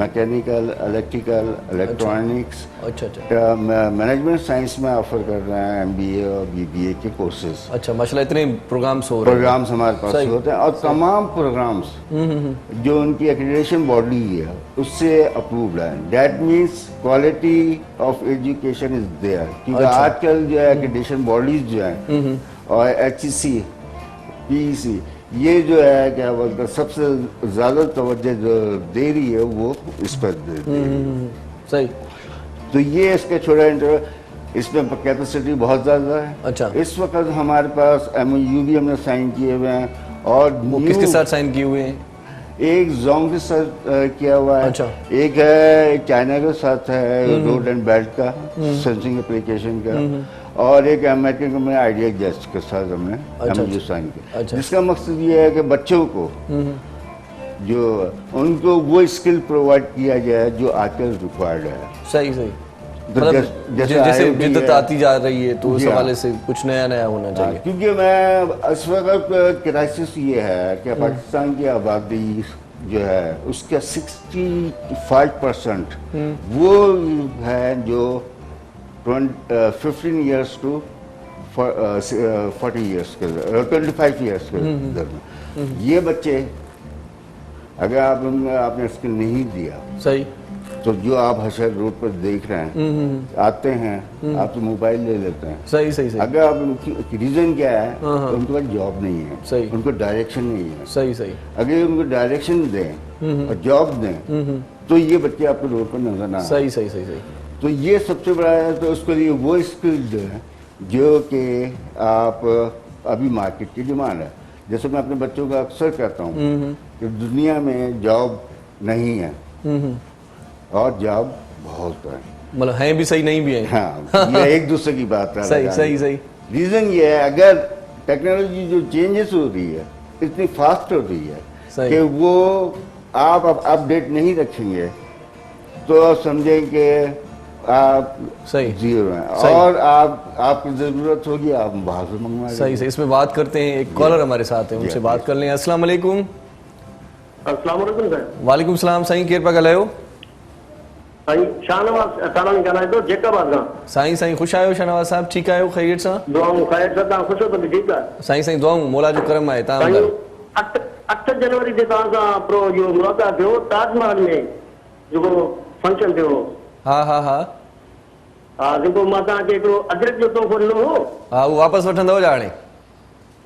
Speaker 5: मैकेनिकल, इलेक्ट्रिकल, इलेक्ट्रॉनिक्स,
Speaker 1: अच्छा अच्छा
Speaker 5: मैनेजमेंट साइंस में ऑफर कर रहे हैं MBA और BBA के कोर्सेज।
Speaker 1: अच्छा माशाल्लाह इतने प्रोग्राम्स हो रहे हैं।
Speaker 5: प्रोग्राम्स हमारे पास
Speaker 1: सही।
Speaker 5: होते हैं, और तमाम प्रोग्राम्स जो उनकी एक्रेडिटेशन बॉडी है उससे अप्रूव्ड है। That means quality of education is there, क्योंकि
Speaker 1: अच्छा।
Speaker 5: आजकल जो है एक्रेडिटेशन बॉडीज जो हैं और HEC, PEC, ये जो है क्या बोलते हैं सबसे ज़्यादा तवज्जो जो दे रही है वो इस पर दे रही है।
Speaker 1: सही
Speaker 5: तो ये इसका छोटा इसमें कैपेसिटी बहुत ज़्यादा है।
Speaker 1: अच्छा।
Speaker 5: इस वक्त हमारे पास MOU भी हमने साइन किए हुए हैं, और
Speaker 1: वो किसके साथ साइन किए हुए हैं?
Speaker 5: एक जोंग के साथ किया हुआ है,
Speaker 1: अच्छा।
Speaker 5: एक है चाइना के साथ है रोड एंड बेल्ट का सेंसिंग एप्लीकेशन का, और एक अमेरिकन कंपनी आइडिया जेस्ट के साथ हमने
Speaker 1: अच्छा,
Speaker 5: MOU साइन किया।
Speaker 1: अच्छा।
Speaker 5: जिसका मकसद ये है कि बच्चों को जो उनको वो स्किल प्रोवाइड किया जाए जो आजकल रिक्वायर्ड है।
Speaker 1: सही सही
Speaker 5: तो
Speaker 1: मतलब
Speaker 5: जैसे
Speaker 1: जैसे
Speaker 5: IoT
Speaker 1: जिद्दत
Speaker 5: है।
Speaker 1: आती जा रही है तो उस
Speaker 5: जी हाँ।
Speaker 1: हवाले से कुछ नया नया होना चाहिए।
Speaker 5: क्योंकि मैं इस वक्त क्राइसिस ये है कि पाकिस्तान की आबादी जो है उसका 65% वो है जो 15 ईयर्स टू 40 ईयर्स के 25 ईयर्स के दरमियान। ये बच्चे अगर आपने स्किल नहीं दिया
Speaker 1: सही
Speaker 5: तो जो आप हशर रोड पर देख रहे हैं आते हैं, आप तो मोबाइल ले लेते हैं।
Speaker 1: सही सही सही
Speaker 5: अगर आप उनकी रीजन क्या है तो उनके पास जॉब नहीं है,
Speaker 1: सही।
Speaker 5: उनको डायरेक्शन नहीं है।
Speaker 1: सही सही
Speaker 5: अगर उनको डायरेक्शन दें और जॉब दें तो ये बच्चे आपको रोड पर नजर ना आए।
Speaker 1: सही सही सही सही
Speaker 5: तो ये सबसे बड़ा है। तो उसके लिए वो स्किल्स है जो कि आप अभी मार्केट की डिमांड है। जैसे मैं अपने बच्चों को अक्सर कहता हूँ कि दुनिया में जॉब नहीं है और जॉब बहुत है।
Speaker 1: मतलब हैं भी सही नहीं भी हैं।
Speaker 5: हाँ, ये एक दूसरे की बात है।
Speaker 1: सही सही सही
Speaker 5: रीजन ये है, अगर टेक्नोलॉजी जो चेंजेस हो रही है इतनी फास्ट हो रही है
Speaker 1: सही।
Speaker 5: कि वो आप अपडेट नहीं रखेंगे तो समझें कि आप
Speaker 1: सही।
Speaker 5: जीरो हैं,
Speaker 1: सही।
Speaker 5: और आपकी जरूरत होगी आप बाहर से मंगवा
Speaker 1: सही सही इसमें बात करते हैं। एक कॉलर हमारे साथ है, उनसे
Speaker 5: जी,
Speaker 1: बात कर लें। अस्सलाम वालेकुम।
Speaker 4: अस्सलाम वालेकुम सर।
Speaker 1: वालेकुम सलाम साईं, केर पिया ॻाल्हायो?
Speaker 4: साईं शाहनवाज़ तारानी ॻाल्हाए थो जैकाबाद खां।
Speaker 1: साईं साईं ख़ुशि आहियो शाहनवाज़ साहब? ठीकु आहियो ख़ैरियत सां?
Speaker 4: दुआऊं ख़ैर सां, तव्हां ख़ुशि हो त ठीकु आहे?
Speaker 1: साईं साईं दुआऊं, मौला जो करम आहे। तव्हां
Speaker 4: साईं
Speaker 1: ॿुधायो।
Speaker 4: 8 जनवरी ते तव्हां सां प्रो इहो मुलाक़ात थियो ताजमहल में जेको फंक्शन थियो हो।
Speaker 1: हा हा हा
Speaker 4: हा, जेको मां तव्हांखे हिकिड़ो अदरक जो तोहफ़ो ॾिनो हो,
Speaker 1: हा उहो वापसि वठंदव छा हाणे?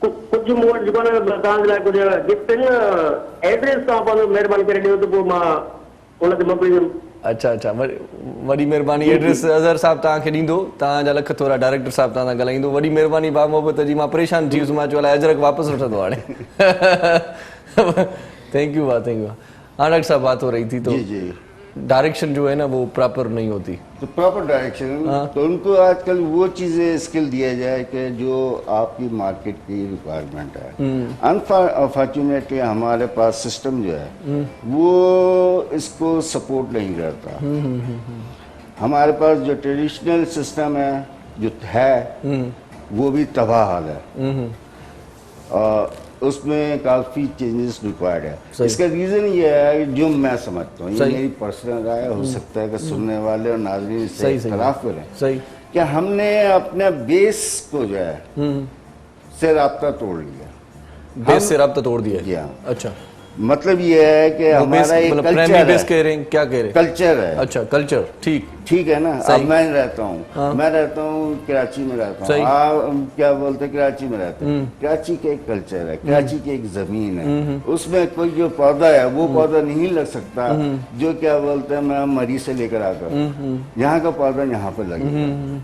Speaker 4: कुझु मूं वटि जेको आहे न तव्हांजे लाइ कुझु गिफ्ट आहिनि न, एड्रेस तव्हां पंहिंजो महिरबानी करे ॾियो त पोइ मां उन ते मोकिलींदुमि।
Speaker 1: अच्छा अच्छा वॾी महिरबानी। एड्रेस अज़हर साहब तव्हांखे ॾींदो, तव्हांजा लख थोरा। डायरेक्टर साहब तव्हां सां ॻाल्हाईंदो। वॾी महिरबानी बा मोहबत जी। मां परेशान थी वियुसि, मां चयो अलाए अजरक वापसि वठंदो हाणे। थैंक यू भाउ, थैंक यू। हाँ डॉक्टर साहब बात हो रही थी तो
Speaker 5: जी जी
Speaker 1: डायरेक्शन जो है ना वो प्रॉपर नहीं होती।
Speaker 5: तो प्रॉपर डायरेक्शन, तो उनको आजकल वो चीजें स्किल दिया जाए कि जो आपकी मार्केट की रिक्वायरमेंट है। अनफॉर्चुनेटली हमारे पास सिस्टम जो है वो इसको सपोर्ट नहीं करता। हमारे पास जो ट्रेडिशनल सिस्टम है जो है वो भी तबाह हाल है, उसमें काफ़ी चेंजेस रिक्वायर्ड है। इसका रीज़न ये है जो मैं समझता हूँ, ये मेरी पर्सनल राय हो सकता है कि सुनने वाले और नाज़रीन से इख्तलाफ करें, कि हमने अपने बेस को जो है से राब्ता तोड़ लिया।
Speaker 1: बेस से राब्ता तोड़ दिया? अच्छा,
Speaker 5: मतलब ये है कि हमारा एक कल्चर है।
Speaker 1: कह रहे हैं, क्या कह रहे हैं?
Speaker 5: कल्चर है।
Speaker 1: अच्छा, कल्चर, ठीक
Speaker 5: है ना। अब मैं रहता हूँ, मैं रहता हूँ कराची में रहता हूँ, आप क्या बोलते हैं कराची में रहते हैं। कराची का एक कल्चर है, कराची की एक जमीन है, उसमें कोई जो पौधा है वो पौधा नहीं लग सकता जो क्या बोलते हैं मैं मरी से लेकर आता हूँ, यहाँ का पौधा यहाँ पे लगे।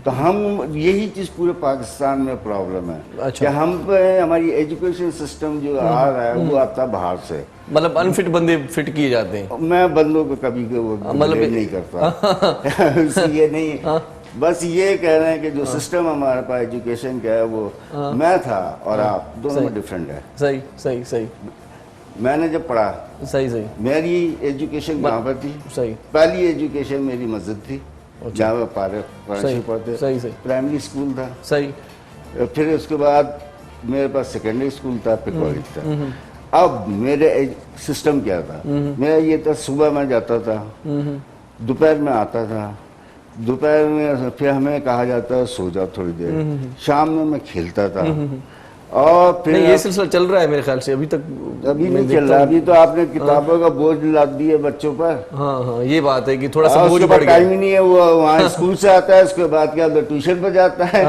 Speaker 5: तो हम यही चीज पूरे पाकिस्तान में प्रॉब्लम है कि हम पे हमारी एजुकेशन सिस्टम जो आ रहा है वो आता बाहर से,
Speaker 1: मतलब अनफिट बंदे फिट किए जाते हैं।
Speaker 5: मैं बंदों को कभी मतलब नहीं करता ये नहीं, बस ये कह रहे हैं कि जो सिस्टम हमारे पास एजुकेशन का है वो मैं था और आप दोनों में डिफरेंट है।
Speaker 1: सही सही सही।
Speaker 5: मैंने जब पढ़ा,
Speaker 1: सही
Speaker 5: मेरी एजुकेशन कहाँ पर थी?
Speaker 1: सही,
Speaker 5: पहली एजुकेशन मेरी मस्जिद थी जहाँ मैं पढ़ते, प्राइमरी स्कूल था।
Speaker 1: सही।
Speaker 5: फिर उसके बाद मेरे पास सेकेंडरी स्कूल था, फिर कॉलेज था। अब मेरे सिस्टम क्या था, मेरा ये था सुबह मैं जाता था, दोपहर में आता था, दोपहर में फिर हमें कहा जाता है सो जाओ थोड़ी देर, शाम में मैं खेलता था। और फिर
Speaker 1: ये सिलसिला चल रहा है मेरे ख्याल से अभी तक?
Speaker 5: अभी नहीं चल रहा, अभी तो आपने किताबों का बोझ लाद दिया बच्चों पर।
Speaker 1: हाँ, ये बात है कि थोड़ा सा बोझ बढ़ गया।
Speaker 5: टाइम ही नहीं है, वो वहाँ स्कूल से आता है, उसके बाद क्या ट्यूशन पर जाता है,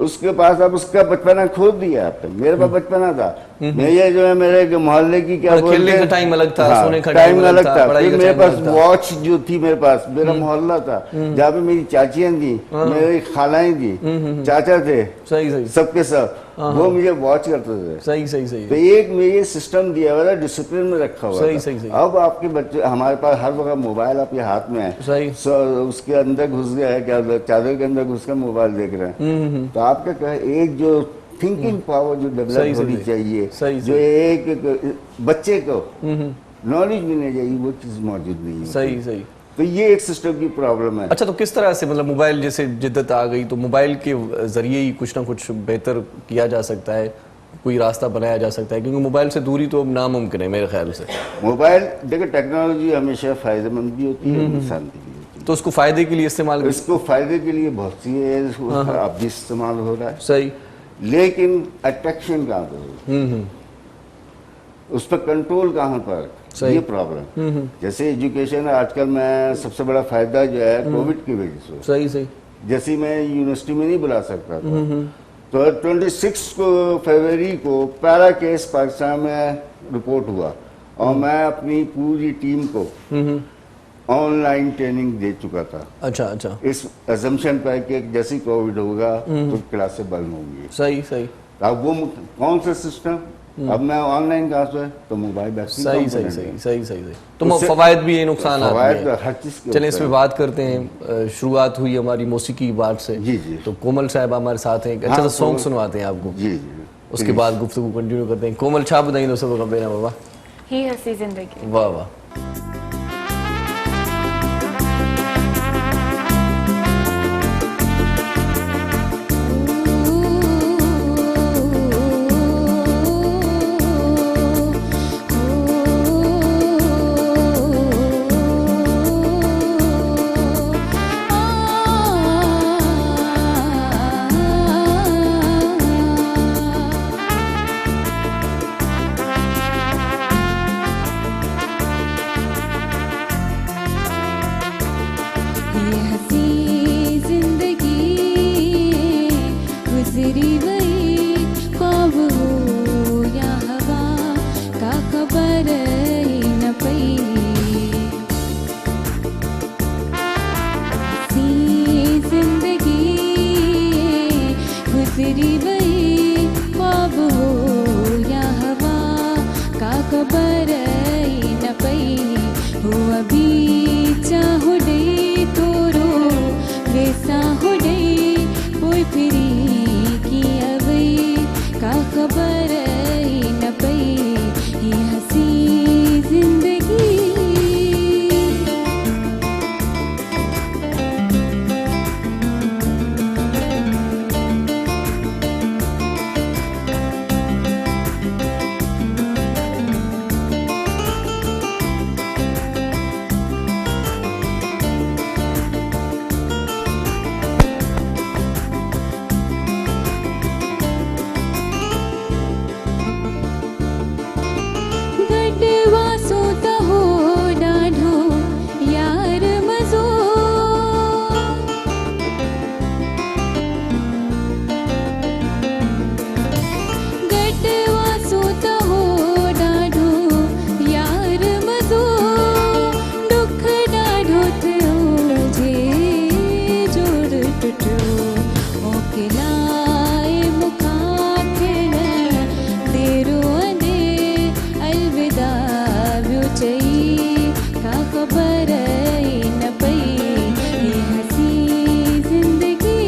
Speaker 5: उसके पास अब उसका बचपना खो दिया आपने। मेरे पास बचपना था, मैं ये जो है मेरे मोहल्ले की क्या
Speaker 1: खेलने का टाइम अलग था, सोने का
Speaker 5: टाइम अलग था। फिर मेरे पास वॉच जो थी, मेरे पास मेरा मोहल्ला था जहाँ पे मेरी चाचियां थी, मेरी खालाएं थी, चाचा थे, सबके सब वो मुझे वॉच करते थे।
Speaker 1: सही।
Speaker 5: तो एक में ये सिस्टम दिया हुआ था, डिसिप्लिन में रखा हुआ था।
Speaker 1: सही।
Speaker 5: अब आपके बच्चे, हमारे पास हर वक्त मोबाइल आपके हाथ में है, उसके अंदर घुस गया है, क्या चादर के अंदर घुस कर मोबाइल देख रहे हैं। तो आपका क्या एक जो थिंकिंग पावर जो डेवलप होनी चाहिए, जो एक बच्चे को नॉलेज मिलनी चाहिए, वो चीज मौजूद नहीं है।
Speaker 1: सही।
Speaker 5: तो ये एक सिस्टम की प्रॉब्लम है।
Speaker 1: अच्छा, तो किस तरह से मतलब मोबाइल जैसे जिद्दत आ गई तो मोबाइल के जरिए ही कुछ ना कुछ बेहतर किया जा सकता है, कोई रास्ता बनाया जा सकता है? क्योंकि मोबाइल से दूरी तो अब नामुमकिन है मेरे ख्याल से।
Speaker 5: मोबाइल देखिए, टेक्नोलॉजी हमेशा फायदेमंद भी होती है, नुकसान भी होती है।
Speaker 1: तो उसको फायदे के लिए इस्तेमाल,
Speaker 5: इसको फायदे के लिए बहुत सी है, अब भी इस्तेमाल हो रहा है।
Speaker 1: सही।
Speaker 5: लेकिन अट्रैक्शन कहाँ पर, उस पर कंट्रोल कहाँ पर, ये प्रॉब्लम। जैसे एजुकेशन आजकल में सबसे बड़ा फायदा जो है कोविड की वजह से।
Speaker 1: सही।
Speaker 5: जैसे मैं यूनिवर्सिटी में नहीं बुला सकता था, तो 26 फरवरी को पहला केस पाकिस्तान में रिपोर्ट हुआ और मैं अपनी पूरी टीम को ऑनलाइन ट्रेनिंग दे चुका था।
Speaker 1: अच्छा।
Speaker 5: इस अजम्पशन पर कि जैसे कोविड होगा तो क्लासें बंद होंगी।
Speaker 1: सही।
Speaker 5: अब वो कौन सा सिस्टम, अब मैं ऑनलाइन क्लास है तो मोबाइल बैठ।
Speaker 1: सही। तो फवायद भी है, नुकसान
Speaker 5: हर चीज।
Speaker 1: चलिए इस पे बात करते हैं। शुरुआत हुई हमारी मौसीकी की बात से।
Speaker 5: जी।
Speaker 1: तो कोमल साहब हमारे साथ हैं, अच्छा सॉन्ग सुनवाते हैं आपको।
Speaker 5: जी।
Speaker 1: उसके बाद गुफ्तगू कंटिन्यू करते हैं। कोमल छा बताइए दोस्तों का बेना बाबा।
Speaker 6: ही हंसी जिंदगी।
Speaker 1: वाह।
Speaker 3: ओए फिरी की अवई का खबर ही न पई ये हसी जिंदगी गडवा सोता हो डाढो यार मज़ो गडवा सोता हो डाढो यार मज़ो दुख डाढो थियो जे जोड़ टुटियो मोकिलाए मुखा थियण तेरो अने अलविदा वियो चई का ख़बर ई न पई ये हसी ज़िंदगी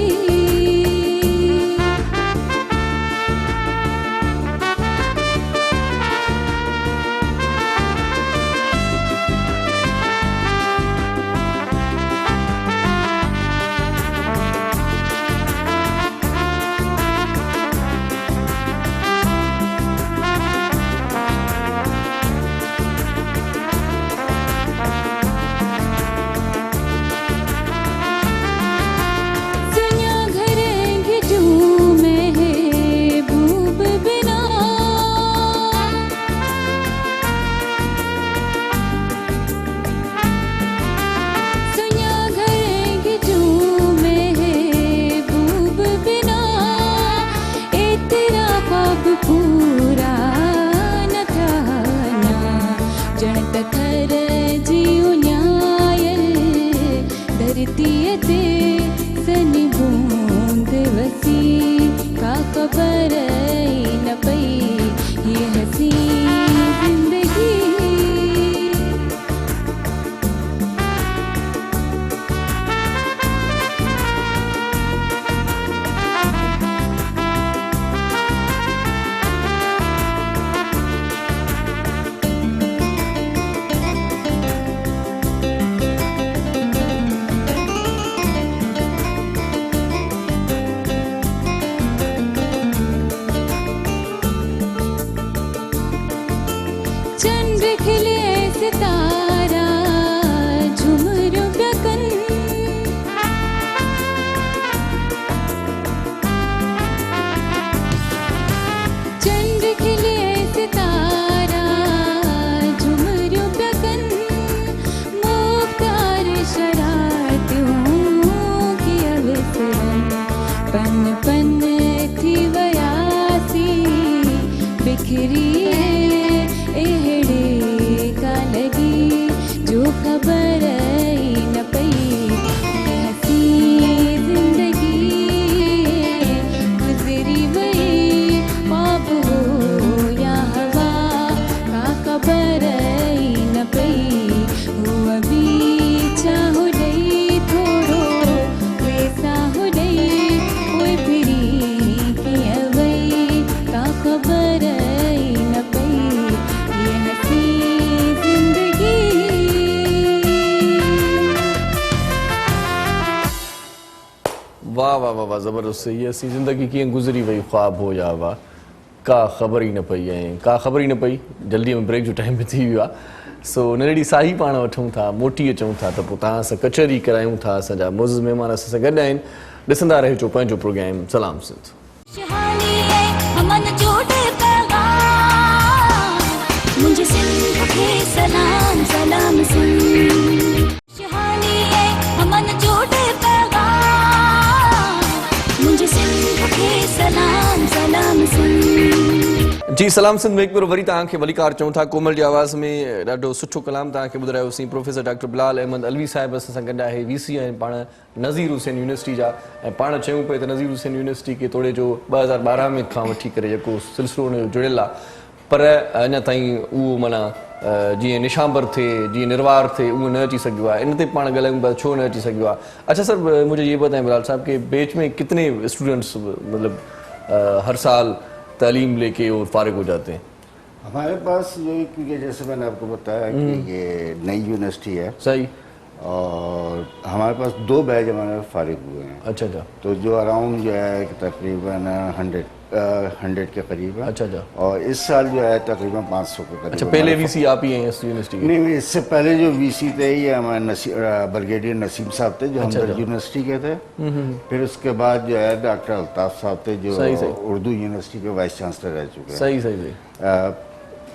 Speaker 3: सुनिया घरेंगे जो महबूब बिना सुनिया घरेंगे जो महबूब बिना ए तेरा ख्वाब पूरा न थाना जण तखर जियो न्यायल धरती ते सनी बूंद वसी का खबर ई न पई ये हसी जिंदगी चंद्र खिले सितारा झुमरू गगन चंद्र खिले सितारा झुमरू गगन मुख्तार शरारतियों की अवसरन पन पन थी वयासी बिखरी एहड़े का लगी जो खबर ही न पई ये हसी जिंदगी गुजरी वही ख्वाब हो या हवा का खबर ही न पई हो अभी चाहो नहीं थोड़ो वैसा हो नहीं ओए फिरी की अवई का खबर ही न पई ये हसी जिंदगी
Speaker 1: वाह वाह वाह वाह ज़बरदस्त ये हसी ज़िंदगी कीअं गुज़री वई ख़्वाब हो या वाह का ख़बर ई न पई ऐं का ख़बर ई न पई जल्दी में ब्रेक जो टाइम बि थी वियो आहे सो नंढड़ी साही पाण वठूं था मोटी अचूं था त पोइ तव्हां सां कचहरी करायूं था असांजा मुज़ महिमान असां सां गॾु आहिनि ॾिसंदा रहिजो पंहिंजो प्रोग्राम सलाम सिंध
Speaker 3: खुशहाली है अमन जोड़े पैगाम मुझे सिंध के सलाम सलाम सिंध खुशहाली है अमन जोड़े पैगाम मुझे सिंध के सलाम सलाम सिंध
Speaker 1: जी सलाम सिंध में हिकु भेरो वरी तव्हांखे वलीकार चऊं था कोमल जी आवाज़ में ॾाढो सुठो कलाम तव्हांखे ॿुधायोसीं प्रोफेसर डॉक्टर बिलाल अहमद अलवी साहिब असां सां गॾु आहे VC आहिनि पाण नज़ीर हुसैन यूनिवर्सिटी जा ऐं पाण चयूं पिए त नज़ीर हुसैन यूनिवर्सिटी खे तोड़े जो 2012 में खां वठी करे जेको सिलसिलो हुनजो जुड़ियल आहे पर अञा ताईं उहो माना जीअं निशांबर थिए जीअं निर्वार थिए उहो न अची सघियो आहे. इन ते पाण ॻाल्हायूं पिया छो न अची सघियो आहे. अच्छा सर, मुझे ये बताएं बिलाल साहब कि बैच में कितने स्टूडेंट्स मतलब हर साल तालीम लेके और फारिग हो जाते हैं?
Speaker 5: हमारे पास जो, क्योंकि जैसे मैंने आपको बताया कि ये नई यूनिवर्सिटी है,
Speaker 1: सही,
Speaker 5: और हमारे पास 2 बैच हमारे फारिग हुए हैं.
Speaker 1: अच्छा अच्छा
Speaker 5: तो जो अराउंड जो है कि तकरीबन 100 के करीब है.
Speaker 1: अच्छा अच्छा.
Speaker 5: और इस साल जो है तकरीबन 500 के करीब.
Speaker 1: अच्छा, पहले वीसी आप ही हैं इस यूनिवर्सिटी के?
Speaker 5: नहीं, इससे पहले जो वीसी थे ये हमारे ब्रिगेडियर नसीम साहब थे जो हमदर्द यूनिवर्सिटी के थे. फिर उसके बाद जो है डॉक्टर अल्ताफ साहब थे जो उर्दू यूनिवर्सिटी के वाइस चांसलर रह चुके हैं.
Speaker 1: सही सही सही.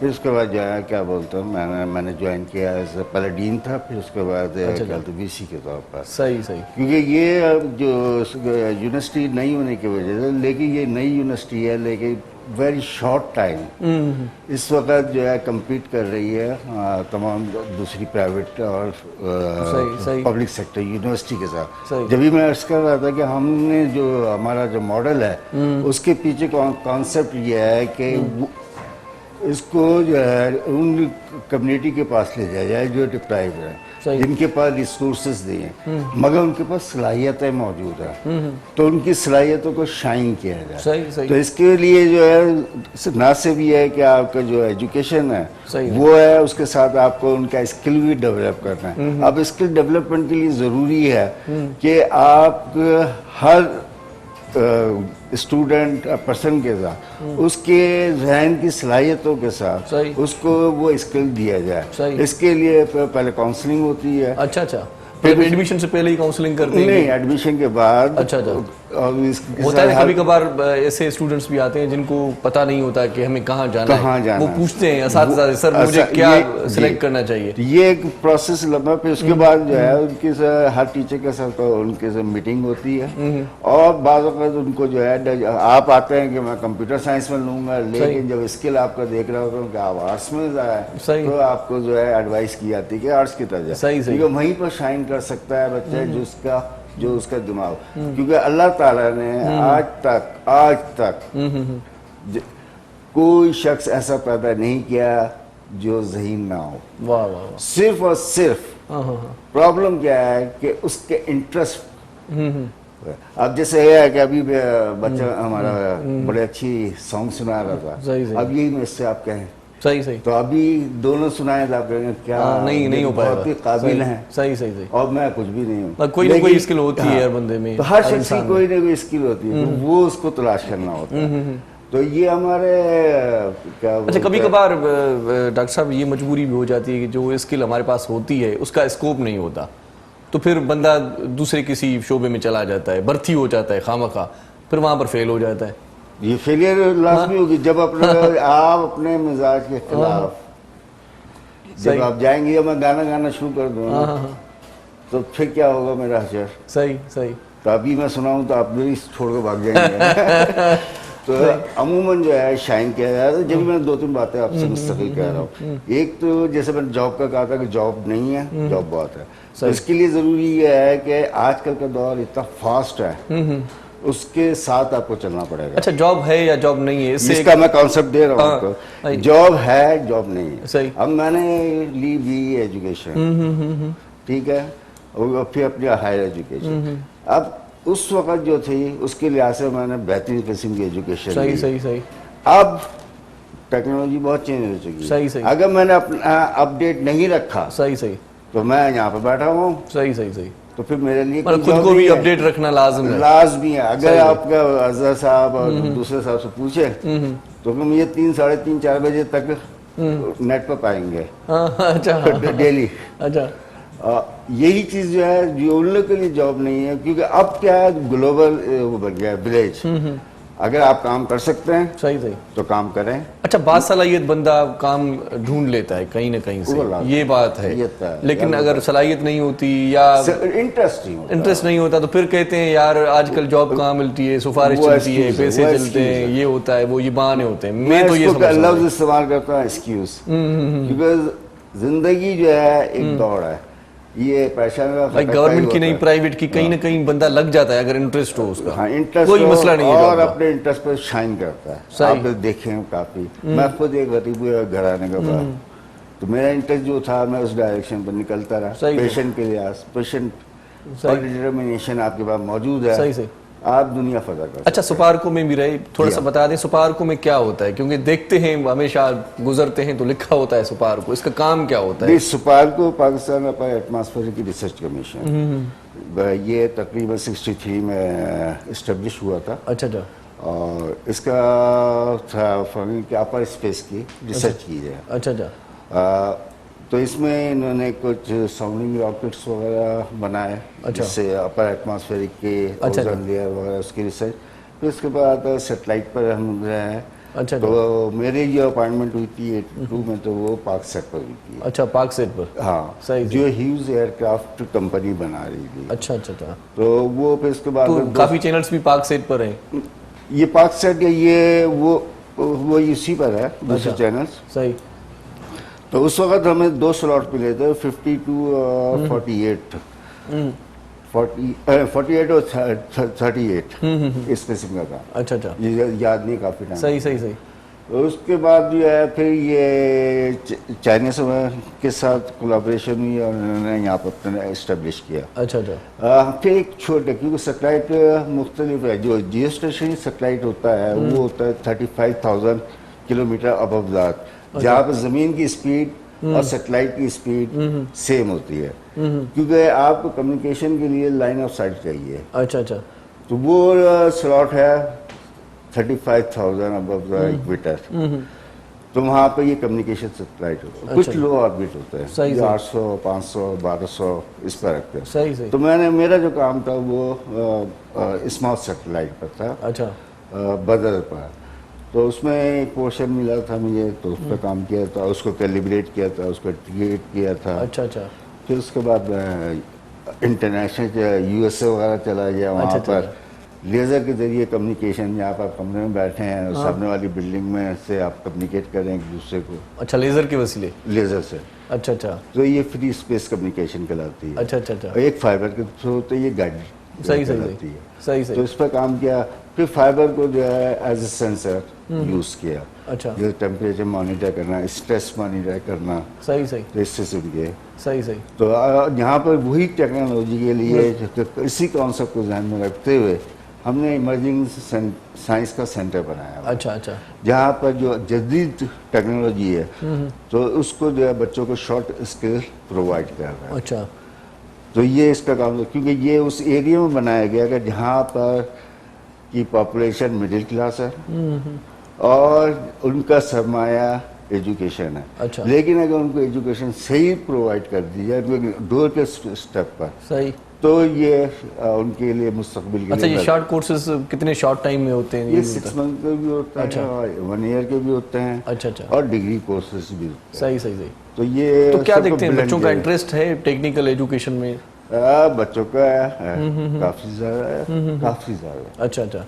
Speaker 5: फिर उसके बाद जो है क्या बोलते हैं मैंने ज्वाइन किया एज पहले डीन था, फिर उसके बाद क्या तो वीसी के तौर पर.
Speaker 1: सही सही.
Speaker 5: क्योंकि ये जो यूनिवर्सिटी नई होने की वजह से, लेकिन ये नई यूनिवर्सिटी है लेकिन वेरी शॉर्ट टाइम इस वक्त जो है कम्पीट कर रही है तमाम दूसरी प्राइवेट और पब्लिक सेक्टर यूनिवर्सिटी के साथ. जब भी मैं अर्ज कर रहा था कि हमने जो हमारा जो मॉडल है उसके पीछे कॉन्सेप्ट ये है कि इसको जो है उन कम्युनिटी के पास ले जाया जाए जो डिप्राइव है, जिनके पास रिसोर्सेज नहीं है मगर उनके पास सलाहियतें मौजूद है, तो उनकी सलाहियतों को शाइन किया जाए.
Speaker 1: सही सही.
Speaker 5: तो इसके लिए जो है ना सिर्फ ये है कि आपका जो एजुकेशन है वो है, उसके साथ आपको उनका स्किल भी डेवलप करना है. अब स्किल डेवलपमेंट के लिए ज़रूरी है कि आप हर स्टूडेंट पर्सन के साथ उसके जहन की सलाहियतों के साथ उसको वो स्किल दिया जाए. इसके लिए पहले काउंसलिंग होती है.
Speaker 1: अच्छा अच्छा. फिर एडमिशन से पहले ही काउंसलिंग करते हैं?
Speaker 5: नहीं, एडमिशन के बाद. अच्छा अच्छा.
Speaker 1: होता है कभी कभार ऐसे स्टूडेंट्स भी आते हैं जिनको पता नहीं होता कि हमें कहाँ जाना है, वो पूछते हैं असातिज़ा से, सर मुझे क्या सिलेक्ट करना चाहिए.
Speaker 5: ये एक प्रोसेस लंबा. फिर उसके बाद जो है उनके हर टीचर के साथ उनके साथ मीटिंग होती है और बाज़ वक़्त उनको जो है आप आते हैं कि मैं कंप्यूटर साइंस में लूँगा, लेकिन जब स्किल आपका देख रहा होता हूँ कि आप आर्ट्स में जाए तो आपको जो है एडवाइस की जाती है कि आर्ट्स की तरफ जाए, क्योंकि वहीं पर शाइन कर सकता है बच्चा जो उसका दिमाग. क्योंकि अल्लाह ताला ने आज तक कोई शख्स ऐसा पैदा नहीं किया जो ज़हीन ना हो.
Speaker 1: वाह वाह.
Speaker 5: सिर्फ और सिर्फ प्रॉब्लम क्या है कि उसके इंटरेस्ट. अब जैसे ये है कि अभी बच्चा हमारा बड़े अच्छी सॉन्ग सुना रहा था, अब यही में इससे आप कहें
Speaker 1: सही सही,
Speaker 5: तो अभी दोनों सुनाए तो आप कहेंगे क्या
Speaker 1: नहीं हो पाएगा,
Speaker 5: बहुत ही काबिल हैं.
Speaker 1: सही सही सही.
Speaker 5: और मैं कुछ भी नहीं हूँ.
Speaker 1: कोई ना कोई स्किल होती है यार बंदे में,
Speaker 5: तो हर शख्स की कोई ना कोई स्किल होती है, तो वो उसको तलाश करना होता है. तो ये हमारे क्या.
Speaker 1: अच्छा, कभी कभार डॉक्टर साहब ये मजबूरी भी हो जाती है कि जो स्किल हमारे पास होती है उसका स्कोप नहीं होता, तो फिर बंदा दूसरे किसी शोबे में चला जाता है, भर्ती हो जाता है खामखा, फिर वहाँ पर फेल हो जाता है.
Speaker 5: ये फेलियर लाजमी होगी जब आप अपने मिजाज के खिलाफ जब आप जाएंगे या मैं गाना शुरू कर दूंगा तो फिर क्या होगा मेरा हशर. सही सही. तो अभी मैं सुनाऊं तो आप भी छोड़ कर भाग जाएंगे. तो अमूमन जो है शाइन किया जाता है. जब मैंने 2-3 बातें आपसे मुस्तकिल कह रहा हूँ. एक तो जैसे मैंने जॉब का कहा था कि जॉब नहीं है, जॉब बहुत है. तो इसके लिए ज़रूरी ये है कि आजकल का दौर इतना फास्ट है, उसके साथ आपको चलना पड़ेगा. अच्छा, जॉब है या जॉब नहीं है, इसका मैं कॉन्सेप्ट दे रहा हूँ आपको. जॉब है, जॉब नहीं है. सही. अब मैंने ली BE एजुकेशन, ठीक है, और फिर अपनी हायर एजुकेशन. अब उस वक्त जो थी उसके लिहाज से मैंने बेहतरीन किस्म की एजुकेशन. सही सही सही. अब टेक्नोलॉजी बहुत चेंज हो चुकी है. सही सही. अगर मैंने अपना अपडेट नहीं रखा, सही सही, तो मैं यहाँ पे बैठा हूँ. सही सही सही. तो फिर मेरे लिए खुद को भी अपडेट रखना लाजमी है. अगर आपका अजहर साहब और दूसरे साहब से पूछे तो फिर मुझे 3, 3:30, 4 बजे तक नेट पर पाएंगे. अच्छा. डेली. अच्छा. यही चीज जो है जो उन लोगों के लिए जॉब नहीं है, क्योंकि अब क्या है ग्लोबल वो बन गया है विलेज. अगर आप काम कर सकते हैं सही सही तो काम करें. अच्छा, बासलाहियत बंदा काम ढूंढ लेता है कहीं ना कहीं से, ये बात है. लेकिन अगर सलाहियत नहीं होती या इंटरेस्ट नहीं होता तो फिर कहते हैं यार आजकल जॉब कहाँ मिलती है, सिफारिश चलती है, पैसे चलते हैं, ये होता है, वो ये बहाने होते हैं. मैं तो ये लफ्ज इस्तेमाल करता हूँ एक्सक्यूज, क्योंकि जिंदगी जो है एक दौड़ है. یہ پیشن کا
Speaker 1: بھائی گورنمنٹ کی نہیں پرائیویٹ کی کہیں نہ کہیں بندہ لگ جاتا ہے اگر انٹرسٹ ہو اس کا.
Speaker 5: ہاں انٹرسٹ
Speaker 1: کوئی مسئلہ نہیں ہے
Speaker 5: اور اپنے انٹرسٹ پہ شائن کرتا ہے. آپ دیکھیں کافی میں خود ایک غریب گھر آنے کے بعد تو میرا انٹرسٹ جو تھا میں اس ڈائریکشن پر نکلتا رہا. پیشنٹ کے لحاظ پیشنٹ اور ڈٹرمنیشن آپ کے پاس موجود ہے, آپ دنیا فتح کر.
Speaker 1: اچھا سپارکو میں بھی رہے, تھوڑا سا بتا دیں سپارکو میں کیا ہوتا ہے, کیونکہ دیکھتے ہیں ہمیشہ گزرتے ہیں تو لکھا ہوتا ہے سپارکو, اس کا کام کیا ہوتا ہے؟
Speaker 5: سپارکو پاکستان اپر ایٹماسفیئر ریسرچ کمیشن, یہ تقریباً 63 میں اسٹیبلش ہوا تھا.
Speaker 1: اچھا اچھا.
Speaker 5: اور اس کا تھا کہ اپر اسپیس کی ریسرچ کی جائے.
Speaker 1: اچھا اچھا.
Speaker 5: تو اس میں انہوں نے کچھ ساؤنڈنگ راکٹس وغیرہ بنائے جس سے اپر ایٹماسفیئرک کے اوزون لیئر وغیرہ اس کی ریسرچ. پھر اس کے بعد سیٹلائٹ پر ہم رہے ہیں. تو میری جو اپائنٹمنٹ ہوئی تھی 82 میں تو وہ پاک سیٹ پر ہوئی تھی.
Speaker 1: اچھا پاک سیٹ پر.
Speaker 5: ہاں جو ہیوز ایئر کرافٹ کمپنی بنا رہی تھی.
Speaker 1: اچھا اچھا اچھا.
Speaker 5: تو وہ پھر اس کے بعد
Speaker 1: کافی چینلز بھی پاک سیٹ پر ہیں.
Speaker 5: یہ پاک سیٹ یہ وہ اسی پر ہے دوسرے چینلز.
Speaker 1: صحیح. تو
Speaker 5: اس وقت ہمیں 2 سلاٹ ملے تھے 52 اور 48 اور 38 اس قسم کا تھا.
Speaker 1: اچھا اچھا.
Speaker 5: یاد نہیں کافی ٹائم.
Speaker 1: صحیح صحیح صحیح.
Speaker 5: اس کے بعد جو ہے پھر یہ چائنیز کے ساتھ کولیبریشن ہوئی اور انہوں نے یہاں پر اپنا اسٹیبلش کیا.
Speaker 1: اچھا اچھا.
Speaker 5: پھر ایک چھوٹا کیونکہ سیٹلائٹ مختلف ہے. جو جیو اسٹیشنری سیٹلائٹ ہوتا ہے وہ ہوتا ہے 35,000 کلومیٹر ابو ذات, جہاں پر زمین کی اسپیڈ اور سیٹلائٹ کی اسپیڈ سیم ہوتی ہے, کیونکہ آپ کو کمیونیکیشن کے لیے لائن آف سائٹ چاہیے.
Speaker 1: اچھا اچھا.
Speaker 5: تو وہ سلاٹ ہے 35,000 ابو ایکویٹر. تو وہاں پہ یہ کمیونیکیشن سیٹلائٹ ہوتا ہے. کچھ لو آربٹ ہوتے ہیں 800 500 1200 اس پر رکھتے ہیں. تو میرا جو کام تھا وہ اسمال سیٹلائٹ پر تھا. اچھا. بدر پر. تو اس میں ایک پورشن ملا تھا مجھے, تو اس پہ کام کیا تھا, اس کو کیلیبریٹ کیا تھا, اس کو ٹریٹ کیا تھا. اچھا اچھا. پھر اس کے بعد انٹرنیشنل USA وغیرہ چلا گیا. وہاں پر لیزر کے ذریعے کمیونیکیشن, جہاں پر آپ کمرے میں بیٹھے ہیں سامنے والی بلڈنگ میں سے آپ کمیونیکیٹ کریں ایک دوسرے کو.
Speaker 1: اچھا لیزر کے وسیلے. لیزر
Speaker 5: سے.
Speaker 1: اچھا اچھا.
Speaker 5: تو یہ فری اسپیس کمیونیکیشن کہلاتی ہے.
Speaker 1: اچھا اچھا اچھا.
Speaker 5: ایک فائبر کے تھرو تو یہ گائڈ
Speaker 1: صحیح صحیح صحیح.
Speaker 5: تو اس پہ کام کیا. پھر فائبر کو جو ہے ایز اے سینسر یوز کیا. اچھا. جو ٹیمپریچر مانیٹر کرنا, اسٹریس مانیٹر کرنا. صحیح صحیح. تو اس سے سن کے صحیح صحیح. تو یہاں پر وہی ٹیکنالوجی کے لیے اسی کانسیپٹ کو ذہن میں رکھتے ہوئے ہم نے ایمرجنگ سائنس کا سینٹر بنایا. اچھا اچھا. جہاں پر جو جدید ٹیکنالوجی ہے تو اس کو جو ہے بچوں کو شارٹ اسکل پرووائڈ کر رہا ہے. اچھا. تو یہ اس کا کام, کیونکہ یہ اس ایریا میں بنایا گیا کہ جہاں پر کی پاپولیشن مڈل کلاس ہے اور ان کا سرمایہ ایجوکیشن ہے. اچھا. لیکن اگر ان کو ایجوکیشن صحیح پرووائڈ کر دی جائے ڈور کے اسٹیپ پر صحیح, تو یہ ان کے لیے مستقبل کے لیے.
Speaker 1: اچھا یہ شارٹ کورسز کتنے شارٹ ٹائم میں ہوتے ہیں؟
Speaker 5: یہ 6 منتھ کے بھی ہوتے ہیں, 1 ایئر کے بھی ہوتے ہیں. اچھا اچھا. اور ڈگری کورسز بھی ہوتے ہیں.
Speaker 1: صحیح صحیح صحیح.
Speaker 5: تو یہ
Speaker 1: تو کیا دیکھتے ہیں بچوں کا انٹرسٹ ہے ٹیکنیکل ایجوکیشن میں؟
Speaker 5: بچوں کا ہے کافی زیادہ ہے, کافی زیادہ.
Speaker 1: اچھا اچھا.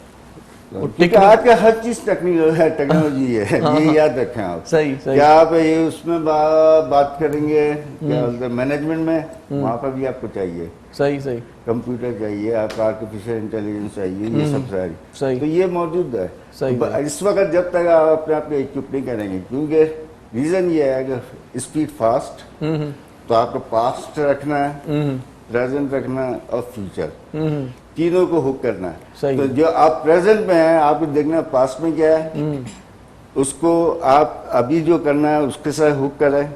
Speaker 5: آج کا ہر چیز ٹیکنالوجی ہے, یہ یاد رکھیں آپ. صحیح صحیح. کیا آپ اس میں بات کریں گے کیا بولتے ہیں مینجمنٹ میں, وہاں پر بھی آپ کو چاہیے. صحیح صحیح. کمپیوٹر چاہیے, آپ کو آرٹیفیشیل انٹیلیجنس چاہیے, یہ سب ساری. صحیح. تو یہ موجود ہے. صحیح. اس وقت جب تک آپ اپنے آپ کو ایکوپ نہیں کریں گے, کیونکہ ریزن یہ ہے کہ اسپیڈ فاسٹ, تو آپ کو پاسٹ رکھنا ہے, پریزنٹ رکھنا ہے اور فیوچر, تینوں کو ہک کرنا ہے. تو جو آپ پریزنٹ میں ہیں آپ کو دیکھنا پاسٹ میں کیا ہے, اس کو آپ ابھی جو کرنا ہے اس کے ساتھ ہک کریں,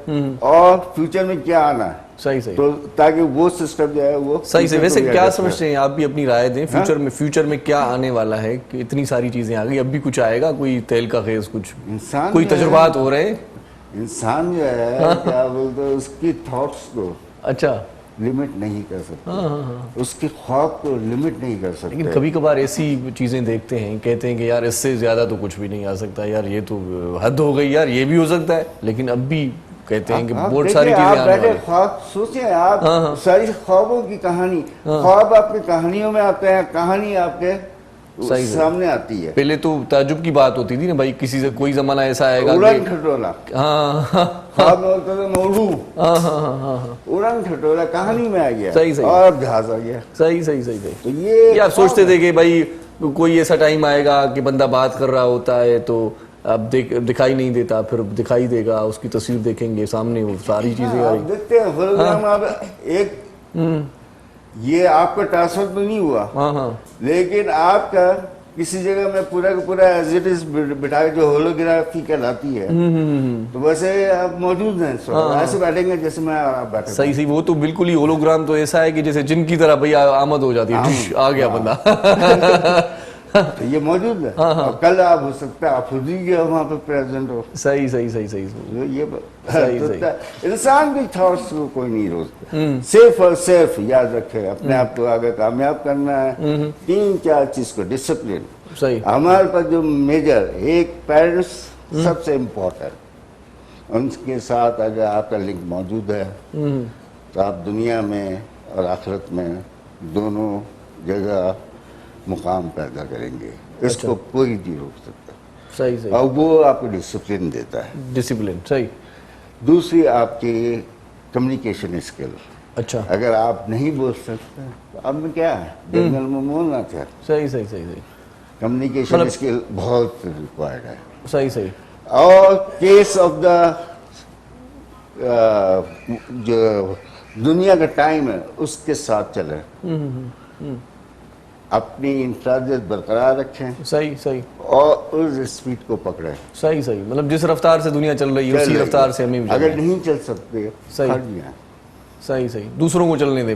Speaker 5: اور فیوچر میں کیا آنا ہے. صحیح صحیح. تو تاکہ وہ سسٹم جو ہے وہ صحیح سے. ویسے
Speaker 1: کیا سمجھتے ہیں آپ بھی اپنی رائے دیں, فیوچر میں کیا آنے والا ہے, کہ اتنی ساری چیزیں آ گئی, اب بھی کچھ آئے گا, کوئی تیل کا خیز, کچھ انسان کوئی تجربات ہو رہے ہیں.
Speaker 5: انسان جو ہے کیا بولتے ہیں اس کی تھاٹس کو اچھا لمٹ نہیں کر سکتے, اس کی خواب کو لمٹ نہیں کر سکتے.
Speaker 1: لیکن کبھی کبھار ایسی چیزیں دیکھتے ہیں, کہتے ہیں کہ یار اس سے زیادہ تو کچھ بھی نہیں آ سکتا, یار یہ تو حد ہو گئی, یار یہ بھی ہو سکتا ہے. لیکن اب بھی کہتے ہیں کہ بہت ساری چیزیں آنے والی ہیں.
Speaker 5: خواب سوچیں آپ, ساری خوابوں کی کہانی, خواب آپ کی کہانیوں میں آتے ہیں, کہانی آپ کے سامنے آتی ہے.
Speaker 1: پہلے تو تعجب کی بات ہوتی تھی نا بھائی, کسی سے کوئی زمانہ ایسا آئے گا,
Speaker 5: اڑن کھٹولا,
Speaker 1: ہاں
Speaker 5: خواب میں ہوتا تھا مولو اڑن کھٹولا کہانی میں آ گیا
Speaker 1: صحیح
Speaker 5: اور جہاز آ گیا.
Speaker 1: صحیح.
Speaker 5: تو یہ
Speaker 1: آپ سوچتے تھے کہ بھائی کوئی ایسا ٹائم آئے گا کہ بندہ بات کر رہا ہوتا ہے تو اب دکھائی نہیں دیتا, پھر دکھائی دے گا, اس کی تصویر دیکھیں گے سامنے, وہ ساری چیزیں آ رہی
Speaker 5: دیکھتے ہیں ہولوگرام. آپ ایک یہ آپ کا ٹرانسفر تو نہیں ہوا, لیکن آپ کا کسی جگہ میں پورا کا پورا ایز اٹ از بٹھا کے جو ہولوگرافی کہلاتی ہے تو ویسے آپ موجود ہیں, ایسے بیٹھیں گے جیسے میں آپ بیٹھے.
Speaker 1: صحیح. وہ تو بالکل ہی ہولوگرام تو ایسا ہے کہ جیسے جن کی طرح بھئی آمد ہو جاتی ہے, آ گیا بندہ.
Speaker 5: یہ موجود ہے, اور کل آپ ہو سکتا ہے آپ خود ہی وہاں پہ پریزنٹ ہو.
Speaker 1: صحیح.
Speaker 5: یہ انسان بھی تھاٹس کو کوئی نہیں روکتا. صرف اور صرف یاد رکھے اپنے آپ کو آگے کامیاب کرنا ہے. 3-4 چیز کو ڈسپلن.
Speaker 1: صحیح.
Speaker 5: ہمارے پاس جو میجر ایک پیرنٹس سب سے امپورٹنٹ, ان کے ساتھ اگر آپ کا لنک موجود ہے تو آپ دنیا میں اور آخرت میں دونوں جگہ مقام پیدا کریں گے. اس کو کوئی نہیں روک سکتا.
Speaker 1: صحیح.
Speaker 5: اور وہ آپ کو ڈسپلن دیتا ہے.
Speaker 1: ڈسپلن. صحیح.
Speaker 5: دوسری آپ کی کمیونیکیشن اسکل.
Speaker 1: اچھا.
Speaker 5: اگر آپ نہیں بول سکتے تو اب میں کیا ہے, جنگل میں بولنا تھا.
Speaker 1: صحیح.
Speaker 5: کمیونیکیشن اسکل بہت ریکوائرڈ ہے.
Speaker 1: صحیح.
Speaker 5: اور کیس آف دا جو دنیا کا ٹائم ہے اس کے ساتھ چلیں, اپنی انفرادیت برقرار رکھیں.
Speaker 1: صحیح.
Speaker 5: اور اس اسپیڈ کو پکڑیں.
Speaker 1: صحیح. مطلب جس رفتار سے دنیا چل رہی ہے اسی رفتار سے ہمیں بھی
Speaker 5: اگر نہیں چل سکتے
Speaker 1: صحیح. دوسروں کو چلنے دیں,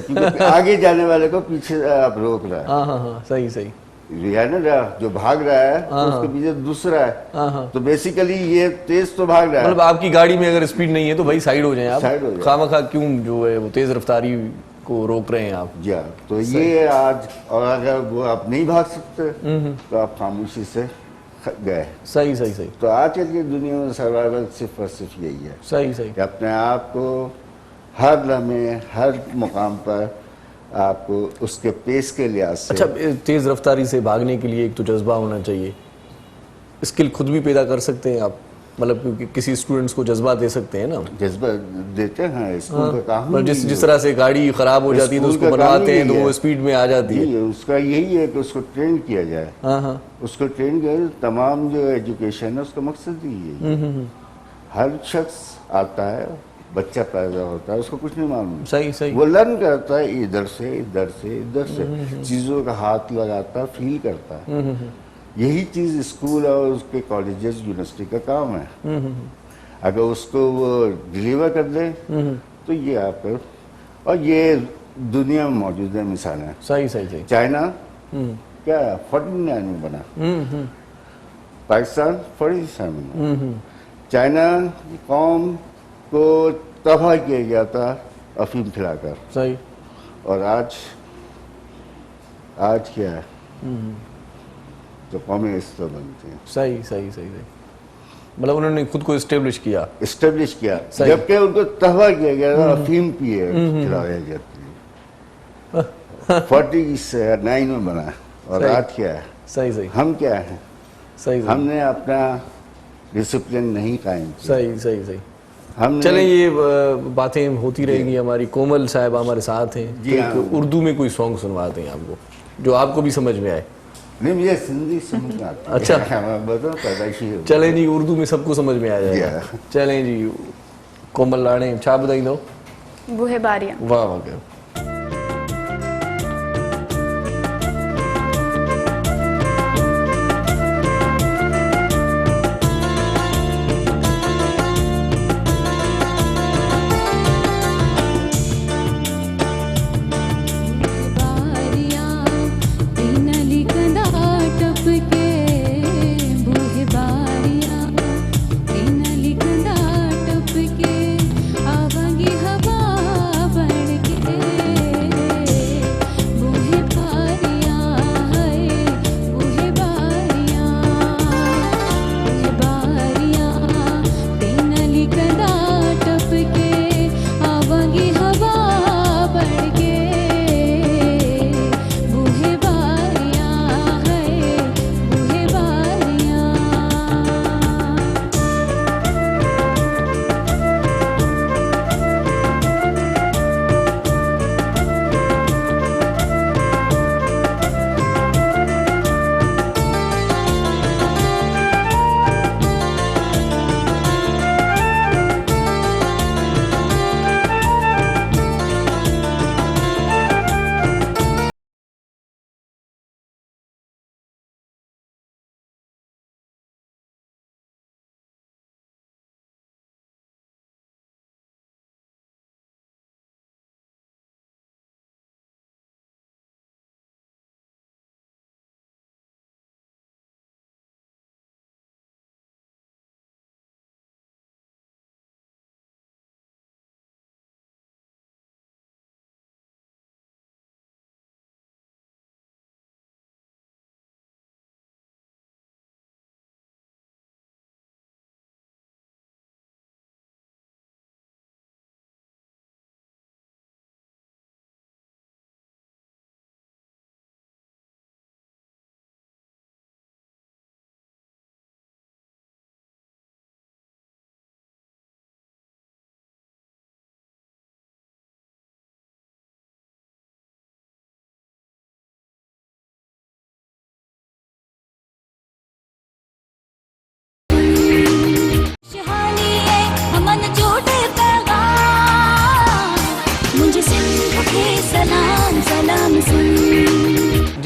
Speaker 5: کیونکہ آگے جانے والے کو پیچھے آپ روک رہا ہے.
Speaker 1: ہاں. صحیح.
Speaker 5: ہے نا, جو بھاگ رہا ہے اس کے پیچھے دوسرا ہے, تو بیسیکلی یہ تیز تو بھاگ رہا ہے.
Speaker 1: مطلب آپ کی گاڑی میں اگر اسپیڈ نہیں ہے تو بھائی سائیڈ ہو جائیں آپ, خواہ کیوں جو ہے وہ تیز رفتاری کو روک رہے ہیں آپ.
Speaker 5: جی تو یہ آج, اور اگر وہ آپ نہیں بھاگ سکتے تو آپ خاموشی سے گئے.
Speaker 1: صحیح.
Speaker 5: تو آج کل کی دنیا میں سروائیول صرف اور صرف یہی ہے.
Speaker 1: صحیح.
Speaker 5: کہ اپنے آپ کو ہر لمحے ہر مقام پر آپ کو اس کے پیس کے لحاظ سے.
Speaker 1: اچھا, تیز رفتاری سے بھاگنے کے لیے ایک تو جذبہ ہونا چاہیے. اسکل خود بھی پیدا کر سکتے ہیں آپ, مطلب کسی اسٹوڈنٹس کو جذبہ دے سکتے ہیں نا.
Speaker 5: جذبہ دیتے ہیں, اسکول کا کام.
Speaker 1: جس طرح سے گاڑی خراب ہو جاتی ہے تو اس کو بنواتے ہیں تو وہ اسپیڈ میں آ جاتی ہے.
Speaker 5: اس کا یہی ہے کہ اس کو ٹرین کیا جائے. اس کو ٹرین کیا جائے. تمام جو ایجوکیشن ہے اس کا مقصد ہی ہے. ہر شخص آتا ہے, بچہ پیدا ہوتا ہے, اس کو کچھ نہیں معلوم.
Speaker 1: صحیح. وہ
Speaker 5: لرن کرتا ہے ادھر سے چیزوں کا ہاتھ لگاتا ہے, فیل کرتا ہے. یہی چیز اسکول اور اس کے کالجز یونیورسٹی کا کام ہے. اگر اس کو وہ ڈلیور کر دے تو یہ آپ کو, اور یہ دنیا میں موجود ہے مثالیں.
Speaker 1: صحیح.
Speaker 5: چائنا کیا 49 میں بنا, پاکستان 47 میں. چائنا قوم کو تباہ کیا گیا تھا افیم کھلا کر.
Speaker 1: صحیح.
Speaker 5: اور آج کیا ہے, تو قومیں اس طرح بنتی ہیں.
Speaker 1: صحیح. مطلب انہوں نے خود کو اسٹیبلش کیا.
Speaker 5: جبکہ ان کو تباہ کیا گیا تھا افیم پیے کھلایا جاتی ہے. 49 میں بنا, اور آج کیا ہے.
Speaker 1: صحیح.
Speaker 5: ہم کیا ہیں,
Speaker 1: صحیح.
Speaker 5: ہم نے اپنا ڈسپلن نہیں قائم کیا.
Speaker 1: صحیح. چلیں یہ باتیں ہوتی رہیں گی. ہماری کومل صاحب ہمارے ساتھ ہیں. اردو میں کوئی سانگ سنواتے ہیں آپ کو جو آپ کو بھی سمجھ میں آئے.
Speaker 5: نہیں, مجھے سندھی سمجھ میں آتی ہے.
Speaker 1: اچھا, چلیں جی, اردو میں سب کو سمجھ میں آ جائے گا. چلیں جی, کومل لاڑے چھا بتائی دو.
Speaker 6: بوہے باریاں.
Speaker 1: واہ.
Speaker 3: आवांगी हवा बन के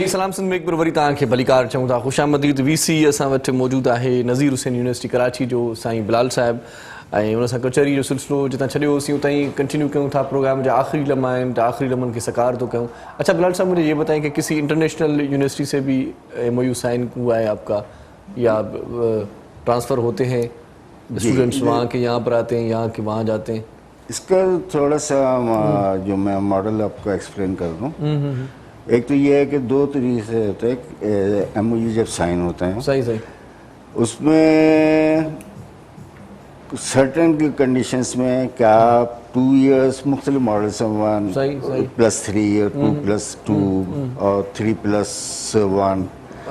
Speaker 1: जी सलाम सिंध में एक बार वरी तव्हांखे भलीकार चऊं था ख़ुशि आमदीद VC असां वटि मौजूदु आहे नज़ीर हुसैन यूनिवर्सिटी कराची जो साईं बिलाल साहिबु ऐं उन सां कचहरी जो सिलसिलो जितां छॾियो होसीं उतां ई कंटिन्यू कयूं था प्रोग्राम जा आख़िरी लम्हा आहिनि त आख़िरी लम्हनि खे सकार थो कयूं अच्छा बिलाल साहब मुझे ये बताएं कि किसी इंटरनेशनल यूनिवर्सिटी से भी MOU साइन हुआ है आपका या ट्रांसफ़र होते हैं स्टूडेंट्स वहाँ के यहाँ पर आते हैं यहाँ के वहाँ जाते हैं
Speaker 5: इसका थोड़ा सा जो मैं मॉडल आपको एक्सप्लेन कर दूं एक तो ये है कि दो तरीके से होता है MOU जब साइन होते हैं
Speaker 1: सही सही
Speaker 5: उसमें सर्टेन कंडीशंस में क्या आप 2 years मुख्तलिफ मॉडल्स हैं
Speaker 1: सही, सही।
Speaker 5: +3 और 2+2 और 3+1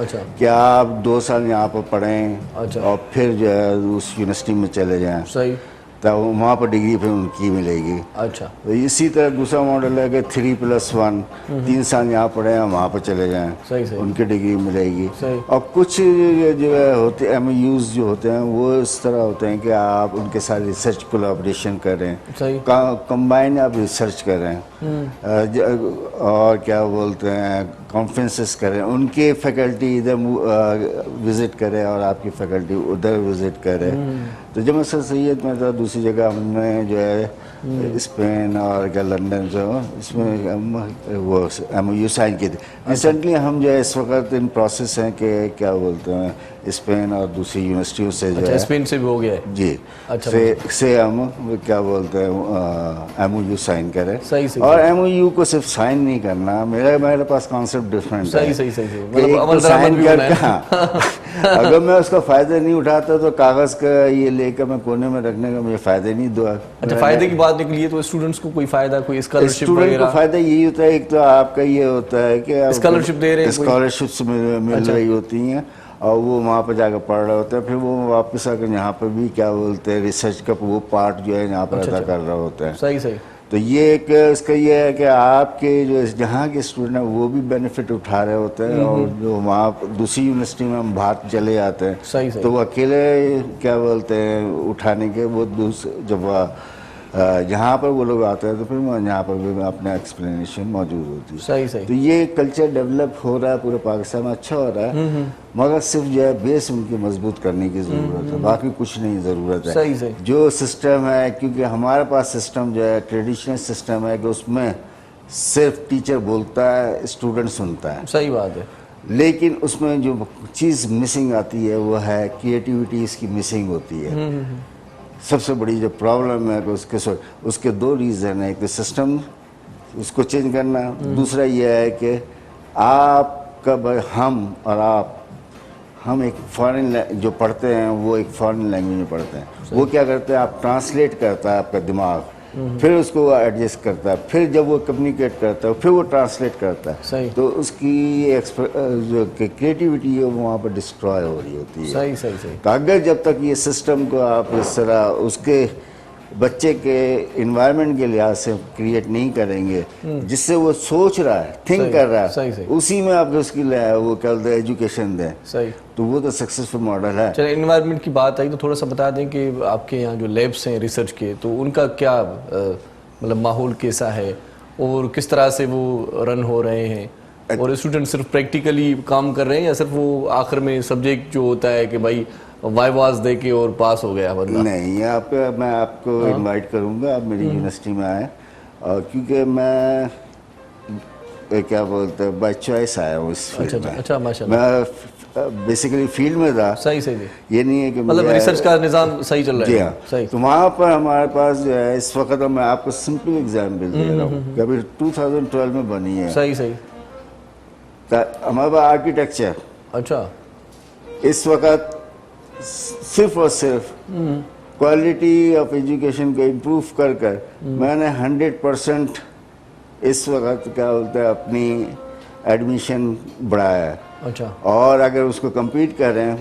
Speaker 1: अच्छा
Speaker 5: क्या आप 2 साल यहाँ पर पढ़ें
Speaker 1: अच्छा।
Speaker 5: और फिर जो है उस यूनिवर्सिटी में चले जाएं
Speaker 1: सही
Speaker 5: तब वहाँ पर डिग्री फिर उनकी मिलेगी।
Speaker 1: अच्छा
Speaker 5: तो इसी तरह दूसरा मॉडल है कि 3+1 3 साल यहाँ पढ़े हैं वहाँ पर चले जाएं
Speaker 1: सही, सही।
Speaker 5: उनकी डिग्री मिलेगी।
Speaker 1: सही।
Speaker 5: और कुछ जो है होते MOUs जो होते हैं वो इस तरह होते हैं कि आप उनके साथ रिसर्च कोलैबोरेशन करें
Speaker 1: सही।
Speaker 5: कंबाइन आप रिसर्च करें और क्या बोलते हैं कॉन्फ्रेंसेस करें उनके फैकल्टी इधर विज़िट करें और आपकी फैकल्टी उधर विज़िट करें। तो जब मैं सर सैयद में था दूसरी जगह हमने जो है स्पेन और क्या लंदन जो इसमें वो MOU साइन किए थे। रिसेंटली हम जो है इस वक्त इन प्रोसेस हैं कि क्या बोलते हैं स्पेन और दूसरी यूनिवर्सिटियों से जो है
Speaker 1: स्पेन से भी हो गया है
Speaker 5: जी
Speaker 1: अच्छा,
Speaker 5: से हम क्या बोलते हैं MOU साइन करें
Speaker 1: सही, सही,
Speaker 5: और MOU को सिर्फ साइन नहीं करना मेरे पास कॉन्सेप्ट डिफरेंट है
Speaker 1: सही, सही, सही, सही।
Speaker 5: कि एक तो साइन करके अगर मैं उसका फायदा नहीं उठाता तो कागज का ये लेकर मैं कोने में रखने का मुझे फायदा नहीं दुआ।
Speaker 1: अच्छा फायदे की बात निकली है तो स्टूडेंट्स को कोई फायदा कोई स्कॉलरशिप
Speaker 5: स्टूडेंट को
Speaker 1: वगैरह
Speaker 5: फायदा यही होता है एक तो आपका ये होता है कि
Speaker 1: स्कॉलरशिप दे रहे हैं कोई?
Speaker 5: स्कॉलरशिप्स मिल रही होती हैं और वो वहाँ पर जाकर पढ़ रहा होता है फिर वो वापस आकर यहाँ पर भी क्या बोलते हैं रिसर्च का वो पार्ट जो है यहाँ पर अदा कर रहा होता है।
Speaker 1: सही सही
Speaker 5: तो ये एक इसका ये है कि आपके जो जहाँ के स्टूडेंट हैं वो भी बेनिफिट उठा रहे होते हैं और जो वहाँ दूसरी यूनिवर्सिटी में हम बाहर चले जाते हैं
Speaker 1: सही, सही।
Speaker 5: तो वो अकेले क्या बोलते हैं उठाने के वो जब जहाँ पर वो लोग आते हैं तो फिर यहाँ पर भी अपना एक्सप्लेनेशन मौजूद होती है।
Speaker 1: सही सही
Speaker 5: तो ये कल्चर डेवलप हो रहा है पूरे पाकिस्तान में अच्छा हो रहा है मगर सिर्फ जो है बेस उनकी मजबूत करने की ज़रूरत है बाकी कुछ नहीं ज़रूरत है।
Speaker 1: सही सही
Speaker 5: जो सिस्टम है क्योंकि हमारे पास सिस्टम जो है ट्रेडिशनल सिस्टम है कि उसमें सिर्फ टीचर बोलता है स्टूडेंट सुनता है
Speaker 1: सही बात है
Speaker 5: लेकिन उसमें जो चीज़ मिसिंग आती है वो है क्रिएटिविटी इसकी मिसिंग होती है। सबसे बड़ी जो प्रॉब्लम है कि उसके 2 रीज़न है एक तो सिस्टम उसको चेंज करना दूसरा ये है कि आपका हम और हम एक फॉरेन जो पढ़ते हैं वो एक फॉरेन लैंग्वेज में पढ़ते हैं वो क्या करते हैं आप ट्रांसलेट करता है आपका दिमाग फिर उसको एडजस्ट करता है फिर जब वो कम्युनिकेट करता है फिर वो ट्रांसलेट करता है
Speaker 1: सही।
Speaker 5: तो उसकी जो क्रिएटिविटी है वो वहाँ पर डिस्ट्रॉय हो रही होती है।
Speaker 1: सही सही सही
Speaker 5: तो अगर जब तक ये सिस्टम को आप इस तरह उसके बच्चे के इन्वायरमेंट के लिहाज से क्रिएट नहीं करेंगे जिससे वो सोच रहा है थिंक
Speaker 1: सही,
Speaker 5: कर रहा
Speaker 1: सही,
Speaker 5: है
Speaker 1: सही।
Speaker 5: उसी में आप उसकी वो क्या बोलते हैं एजुकेशन दें
Speaker 1: सही
Speaker 5: तो वो तो सक्सेसफुल मॉडल है।
Speaker 1: चलिए इन्वायरमेंट की बात आई तो थोड़ा सा बता दें कि आपके यहाँ जो लैब्स हैं रिसर्च के तो उनका क्या मतलब माहौल कैसा है और किस तरह से वो रन हो रहे हैं और स्टूडेंट सिर्फ प्रैक्टिकली काम कर रहे हैं या सिर्फ वो आखिर में सब्जेक्ट जो होता है कि भाई वाइवास दे के और पास हो गया बंदा? नहीं
Speaker 5: यहाँ पे मैं आपको इनवाइट करूँगा आप मेरी यूनिवर्सिटी में आए और क्योंकि मैं क्या बोलते हैं बाय चॉइस आया हूँ इस फील्ड में।
Speaker 1: अच्छा माशाल्लाह
Speaker 5: मैं बेसिकली फील्ड में था
Speaker 1: सही सही
Speaker 5: ये नहीं है कि
Speaker 1: मतलब रिसर्च का निज़ाम सही चल रहा है
Speaker 5: जी हाँ
Speaker 1: सही
Speaker 5: तो वहाँ पर हमारे पास जो है इस वक्त मैं आपको सिंपल एग्जाम्पल दे रहा हूँ कि अभी 2012 में बनी है
Speaker 1: सही सही
Speaker 5: हमारे पास आर्किटेक्चर
Speaker 1: अच्छा
Speaker 5: इस वक्त सिर्फ और सिर्फ क्वालिटी ऑफ एजुकेशन को इम्प्रूव कर मैंने 100% इस वक्त क्या बोलते हैं अपनी एडमिशन बढ़ाया है।
Speaker 1: अच्छा
Speaker 5: और अगर उसको compete करें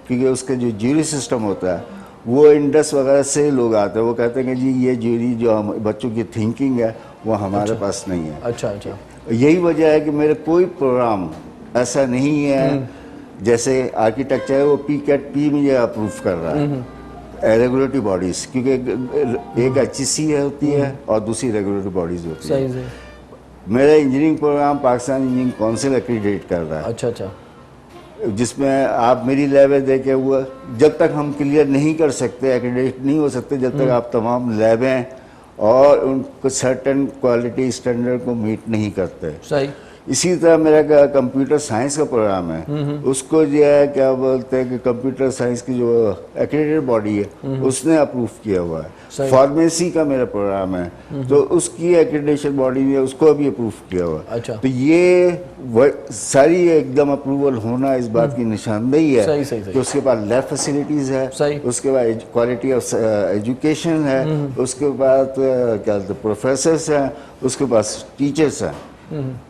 Speaker 5: क्योंकि उसका जो ज्यूरी सिस्टम होता है वो इंडस वगैरह से लोग आते हैं वो कहते हैं कि जी ये ज्यूरी जो हम बच्चों की थिंकिंग है वो हमारे पास नहीं है।
Speaker 1: अच्छा अच्छा
Speaker 5: यही वजह है कि मेरे कोई प्रोग्राम ऐसा नहीं है जैसे आर्किटेक्चर है वो PCAT मुझे अप्रूव कर रहा है रेगुलेटरी बॉडीज क्योंकि एक HEC होती है और दूसरी रेगुलेटरी बॉडीज होती है।
Speaker 1: सही सही
Speaker 5: میرا engineering programme Pakistan engineering council accredit کر رہا ہے،
Speaker 1: اچھا اچھا،
Speaker 5: جس میں آپ میری لیبیں دیکھے ہوا، جب تک ہم کلیئر نہیں کر سکتے، ایکریڈیٹ نہیں ہو سکتے جب تک آپ تمام لیبیں اور ان کو سرٹن کوالٹی اسٹینڈرڈ کو میٹ نہیں کرتے.
Speaker 1: صحیح.
Speaker 5: اسی طرح میرا کمپیوٹر سائنس کا پروگرام ہے، اس کو جو ہے کیا بولتے ہیں کہ کمپیوٹر سائنس کی جو ایکریڈیٹڈ باڈی ہے اس نے اپروو کیا ہوا ہے. فارمیسی کا میرا پروگرام ہے تو اس کی ایکریڈیشن باڈی نے اس کو بھی اپروو کیا ہوا ہے. تو یہ ساری ایک دم اپروول ہونا اس بات کی نشاندہی ہے کہ اس کے بعد لیب فیسلٹیز ہے، اس کے بعد کوالٹی آف ایجوکیشن ہے، اس کے بعد کیا بولتے پروفیسرس ہیں، اس کے بعد ٹیچرس ہیں،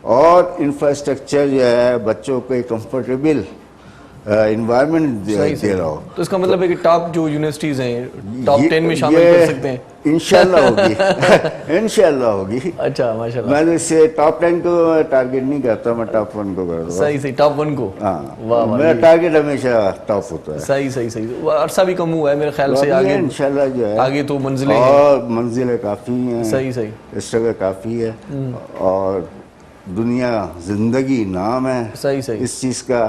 Speaker 5: اور انفراسٹرکچر جو ہے بچوں کو ایک کمفرٹیبل انوائرمنٹ دے رہا ہو.
Speaker 1: تو اس کا مطلب ہے کہ ٹاپ جو یونیورسٹیز ہیں ٹاپ 10 میں شامل کر سکتے ہیں.
Speaker 5: انشاءاللہ ہوگی، انشاءاللہ ہوگی.
Speaker 1: اچھا ماشاءاللہ.
Speaker 5: میں اس سے ٹاپ 10 کو ٹارگیٹ نہیں کرتا، میں ٹاپ 1 کو کرتا ہوں.
Speaker 1: صحیح صحیح، ٹاپ 1 کو.
Speaker 5: ہاں میرا ٹارگیٹ ہمیشہ ٹاپ ہوتا ہے.
Speaker 1: صحیح صحیح صحیح. عرصہ بھی کم ہوا ہے میرے خیال سے، آگے
Speaker 5: انشاءاللہ جو ہے
Speaker 1: آگے تو منزلیں
Speaker 5: اور منزلیں کافی ہیں.
Speaker 1: صحیح صحیح،
Speaker 5: اسٹرگل کافی ہے، اور دنیا زندگی نام ہے
Speaker 1: صحیح صحیح
Speaker 5: اس چیز کا.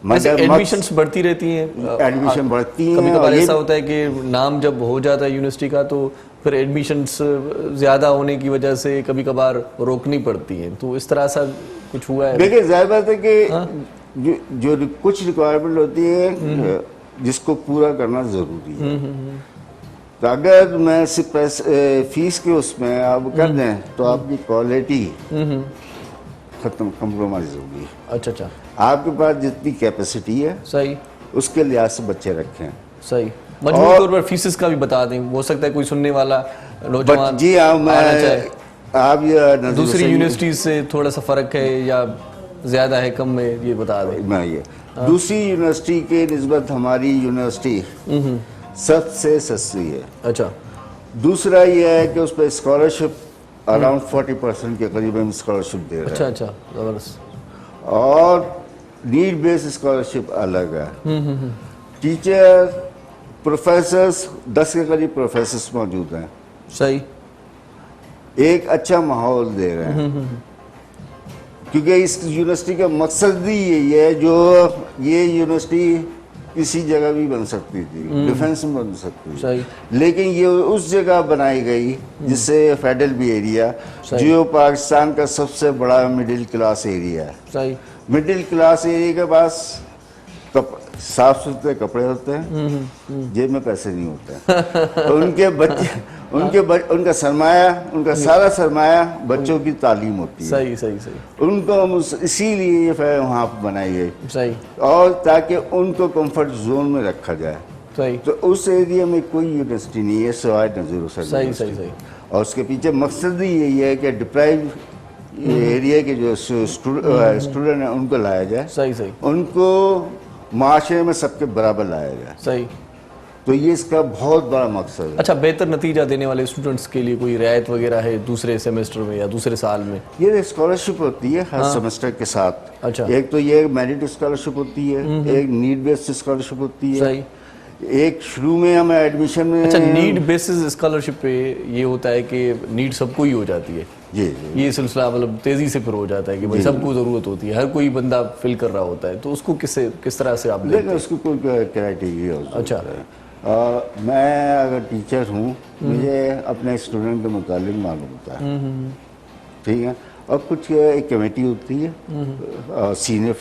Speaker 1: ایڈمیشنز بڑھتی رہتی ہیں،
Speaker 5: ایڈمیشن بڑھتی ہیں.
Speaker 1: کبھی کبھار ایسا ہوتا ہے کہ نام جب ہو جاتا ہے یونیورسٹی کا تو پھر ایڈمیشنز زیادہ ہونے کی وجہ سے کبھی کبھار روکنی پڑتی ہیں، تو اس طرح سا کچھ ہوا ہے؟
Speaker 5: دیکھیں ظاہر بات ہے کہ جو کچھ ریکوائرمنٹ ہوتی ہے جس کو پورا کرنا ضروری ہے. تو اگر میں صرف فیس کے اس میں آپ کر دیں تو آپ کی کوالٹی ختم، کمپرومائز ہوگی.
Speaker 1: اچھا اچھا.
Speaker 5: آپ کے پاس جتنی کیپیسٹی ہے
Speaker 1: صحیح،
Speaker 5: اس کے لحاظ سے بچے رکھیں.
Speaker 1: صحیح. مجموعی طور پر فیسز کا بھی بتا دیں، ہو سکتا ہے کوئی سننے والا نوجوان
Speaker 5: جی ہاں، میں آپ یہ
Speaker 1: دوسری یونیورسٹیز سے تھوڑا سا فرق ہے یا زیادہ ہے کم میں یہ بتا دیں.
Speaker 5: میں یہ دوسری یونیورسٹی کے نسبت ہماری یونیورسٹی سب سے سستی ہے.
Speaker 1: اچھا.
Speaker 5: دوسرا یہ ہے کہ اس پہ اسکالرشپ اراؤنڈ 40% کے قریب ہم اسکالرشپ دے رہے ہیں.
Speaker 1: اچھا اچھا، زبردست.
Speaker 5: اور نیڈ بیس اسکالرشپ الگ ہے. ٹیچر پروفیسرز 10 کے قریب پروفیسرز موجود ہیں.
Speaker 1: صحیح.
Speaker 5: ایک اچھا ماحول دے رہے ہیں، کیونکہ اس یونیورسٹی کا مقصد ہی یہی ہے. جو یہ یونیورسٹی کسی جگہ بھی بن سکتی تھی، ڈیفنس میں بن سکتی تھی، لیکن یہ اس جگہ بنائی گئی جس سے فیڈرل بھی ایریا جو پاکستان کا سب سے بڑا مڈل کلاس ایریا ہے.
Speaker 1: صحیح.
Speaker 5: مڈل کلاس ایریا کے پاس صاف ستھرے کپڑے ہوتے ہیں، جیب میں پیسے نہیں ہوتے. ان کے بچے ان کا سرمایہ، ان کا سارا سرمایہ بچوں کی تعلیم ہوتی ہے.
Speaker 1: صحیح صحیح صحیح.
Speaker 5: ان کو اسی لیے یہ وہاں پہ بنائی گئی.
Speaker 1: صحیح.
Speaker 5: اور تاکہ ان کو کمفرٹ زون میں رکھا جائے.
Speaker 1: صحیح.
Speaker 5: تو اس ایریا میں کوئی یونیورسٹی نہیں ہے سوائے نظیر حسین.
Speaker 1: صحیح صحیح صحیح.
Speaker 5: اور اس کے پیچھے مقصد ہی یہی ہے کہ ڈپرائیو ایریا کے جو اسٹوڈنٹ ہیں ان کو لایا جائے.
Speaker 1: صحیح صحیح.
Speaker 5: ان کو معاشرے میں سب کے برابر لایا جائے.
Speaker 1: صحیح.
Speaker 5: تو یہ اس کا بہت بڑا مقصد ہے.
Speaker 1: اچھا، بہتر نتیجہ دینے والے اسٹوڈنٹس کے لیے کوئی رعایت وغیرہ ہے دوسرے سیمسٹر میں یا دوسرے سال میں؟
Speaker 5: یہ اسکالرشپ ہوتی ہے ہر سیمسٹر کے ساتھ.
Speaker 1: اچھا.
Speaker 5: ایک تو یہ میرٹ اسکالرشپ ہوتی ہے، ایک نیڈ بیسڈ اسکالرشپ ہوتی ہے.
Speaker 1: صحیح.
Speaker 5: ایک شروع میں ہمیں ایڈمیشن میں
Speaker 1: اچھا، نیڈ بیسز اسکالرشپ پہ یہ ہوتا ہے کہ نیڈ سب کو ہی ہو جاتی ہے.
Speaker 5: جی.
Speaker 1: یہ سلسلہ مطلب تیزی سے پھر ہو جاتا ہے کہ بھائی سب کو ضرورت ہوتی ہے، ہر کوئی بندہ فل کر رہا ہوتا ہے، تو اس کو کس طرح سے آپ
Speaker 5: دیکھیں اس کو کوئی کرائٹیریا ہوتا ہے.
Speaker 1: اچھا.
Speaker 5: میں اگر ٹیچر ہوں مجھے اپنے اسٹوڈنٹ کے متعلق معلوم ہوتا ہے، ٹھیک ہے. اور کچھ ایک کمیٹی ہوتی ہے سینئر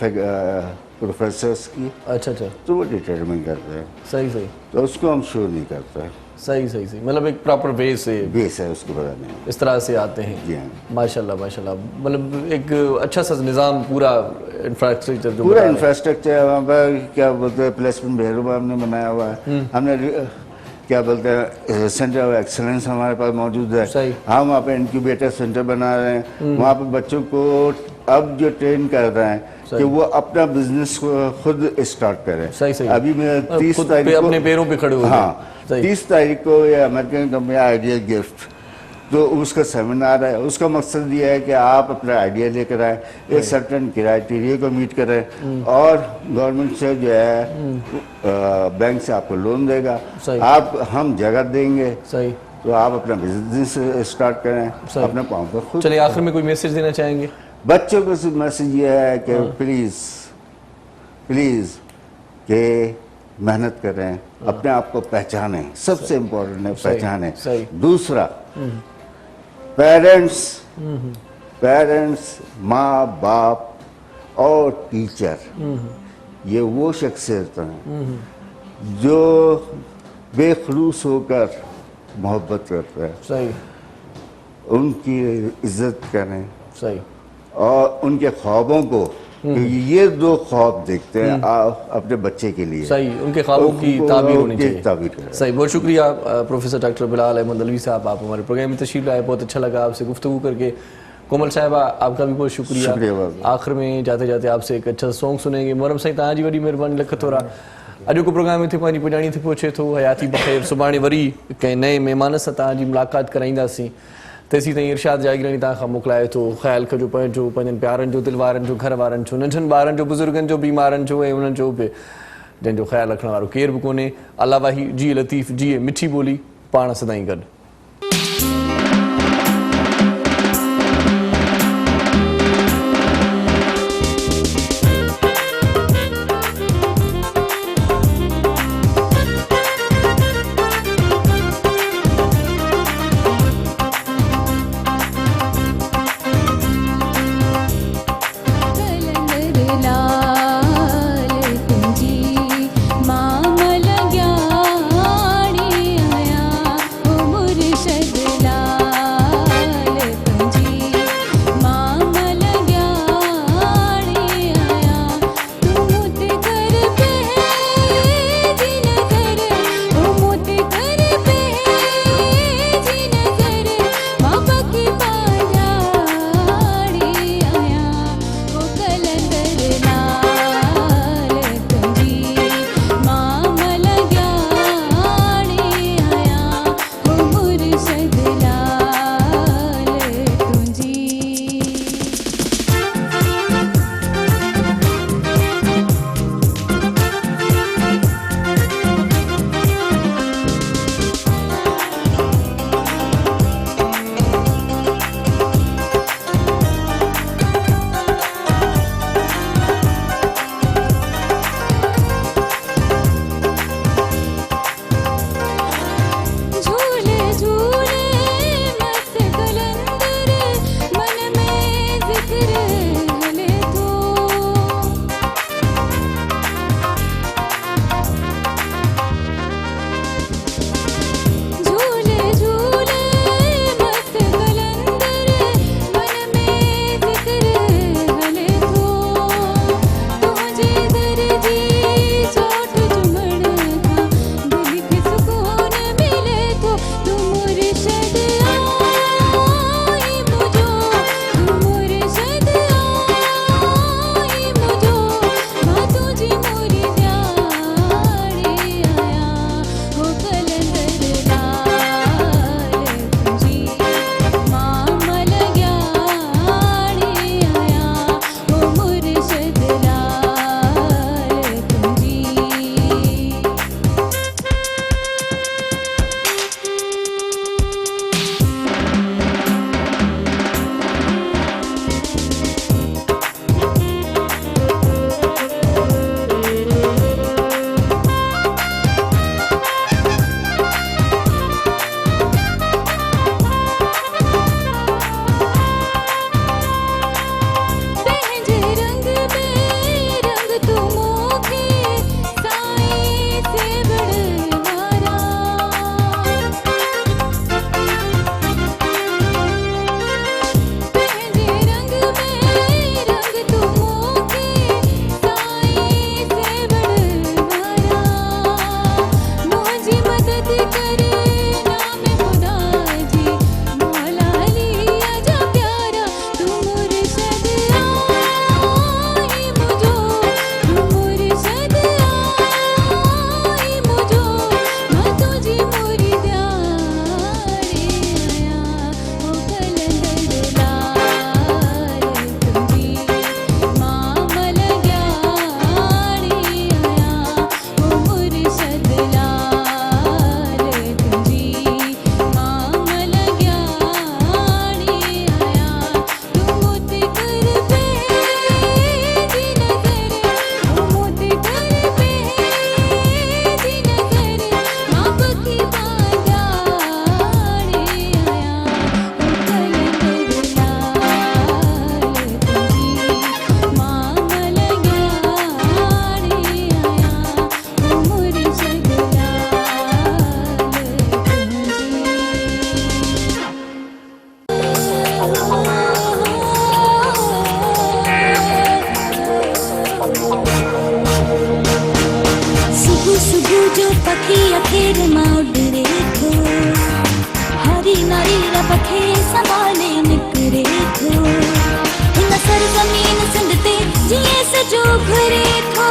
Speaker 5: پروفیسرس کی.
Speaker 1: اچھا اچھا.
Speaker 5: تو وہ ڈٹرمن کرتے ہیں.
Speaker 1: صحیح صحیح.
Speaker 5: تو اس کو ہم شور نہیں کرتے.
Speaker 1: صحیح صحیح صحیح. مطلب ایک پراپر بیس
Speaker 5: ہے اس کو پتا نہیں،
Speaker 1: اس طرح سے آتے ہیں.
Speaker 5: جی ہاں.
Speaker 1: ماشاء اللہ ماشاء اللہ. مطلب ایک اچھا سا نظام، پورا انفراسٹرکچر جو
Speaker 5: پورا انفراسٹرکچر وہاں پر کیا بولتے ہیں پلیسمنٹ بہروبا ہم نے بنایا ہوا ہے. ہم نے کیا بولتے ہیں سینٹر آف ایکسلنس ہمارے پاس موجود ہے. ہم وہاں پہ انکیوبیٹر سینٹر بنا رہے ہیں. وہاں پہ بچوں کو اب جو ٹرین کر رہے ہیں کہ وہ اپنا بزنس خود اسٹارٹ کریں. ابھی میں 30 تاریخ کو
Speaker 1: اپنے پیروں پہ کھڑے ہو.
Speaker 5: ہاں 30 تاریخ کو یہ امریکن کمپنی آئیڈیا گفٹ، تو اس کا سیمینار ہے. اس کا مقصد یہ ہے کہ آپ اپنا آئیڈیا لے کر آئیں، ایک سرٹن کرائٹیریا کو میٹ کریں، اور گورنمنٹ سے جو ہے بینک سے آپ کو لون دے گا. ہم جگہ دیں گے، تو آپ اپنا بزنس اسٹارٹ کریں, اپنے پاؤں پر خود.
Speaker 1: چلیے آخر میں کوئی میسج دینا چاہیں گے؟
Speaker 5: بچوں کو میسج یہ ہے کہ پلیز کہ محنت کریں, اپنے آپ کو پہچانیں, سب سے امپورٹنٹ ہے پہچانیں. دوسرا, پیرنٹس, ماں باپ اور ٹیچر, یہ وہ شخصیت ہیں جو بے خلوص ہو کر محبت کرتے ہیں.
Speaker 1: صحیح. ان
Speaker 5: کی عزت کریں.
Speaker 1: صحیح.
Speaker 5: اور ان کے خوابوں کو, یہ 2 خواب دیکھتے ہیں اپنے بچے کے لیے.
Speaker 1: صحیح, ان کے خوابوں کی تعبیر ہونی چاہیے. صحیح. بہت شکریہ پروفیسر ڈاکٹر بلال احمد علوی صاحب, آپ ہمارے پروگرام میں تشریف لائے, بہت اچھا لگا آپ سے گفتگو کر کے. کومل صاحبہ آپ کا بھی بہت شکریہ. آخر میں جاتے جاتے آپ سے ایک اچھا سانگ سنیں گے. محرم سائیں تاں جی وڈی مہربانی لکھ تھورا. اجو کو پروگرام میں تھے پانچی پجانی تھے پہنچے تو حیاتی بخیر. سبحانے وری کہیں نئے مہمان سے تاں جی ملاقات کرائیں سی. تیسی تائیں ارشاد جاگیرانی تاں خواہ موکلائے تو خیال کجو پہنچو پنجن پیارن جو, دل وارن جو, گھر وارن جو, ننجھن بارن جو, بزرگن جو, بیمارن جو, انہن جو پہ جن جو خیال رکھنا وارو کیر بکونے. اللہ واہی جی لطیف جی مٹھی بولی پانا سدائیں گڈ.
Speaker 3: मामल ज्ञानी आया पखी अखेर मां उडरे थो हरी नारी रब खे संभाले निकरे थो हिन सरज़मीन सिंध ते जीअं सजो घुरे थो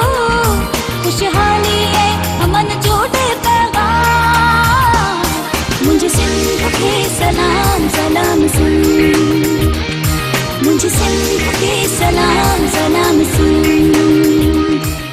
Speaker 3: खुशहाली ऐं अमन जो ॾे पैगाम मुंहिंजे सिंध खे सलाम सलाम सिंध मुंहिंजे सिंध खे सलाम सलाम सिंध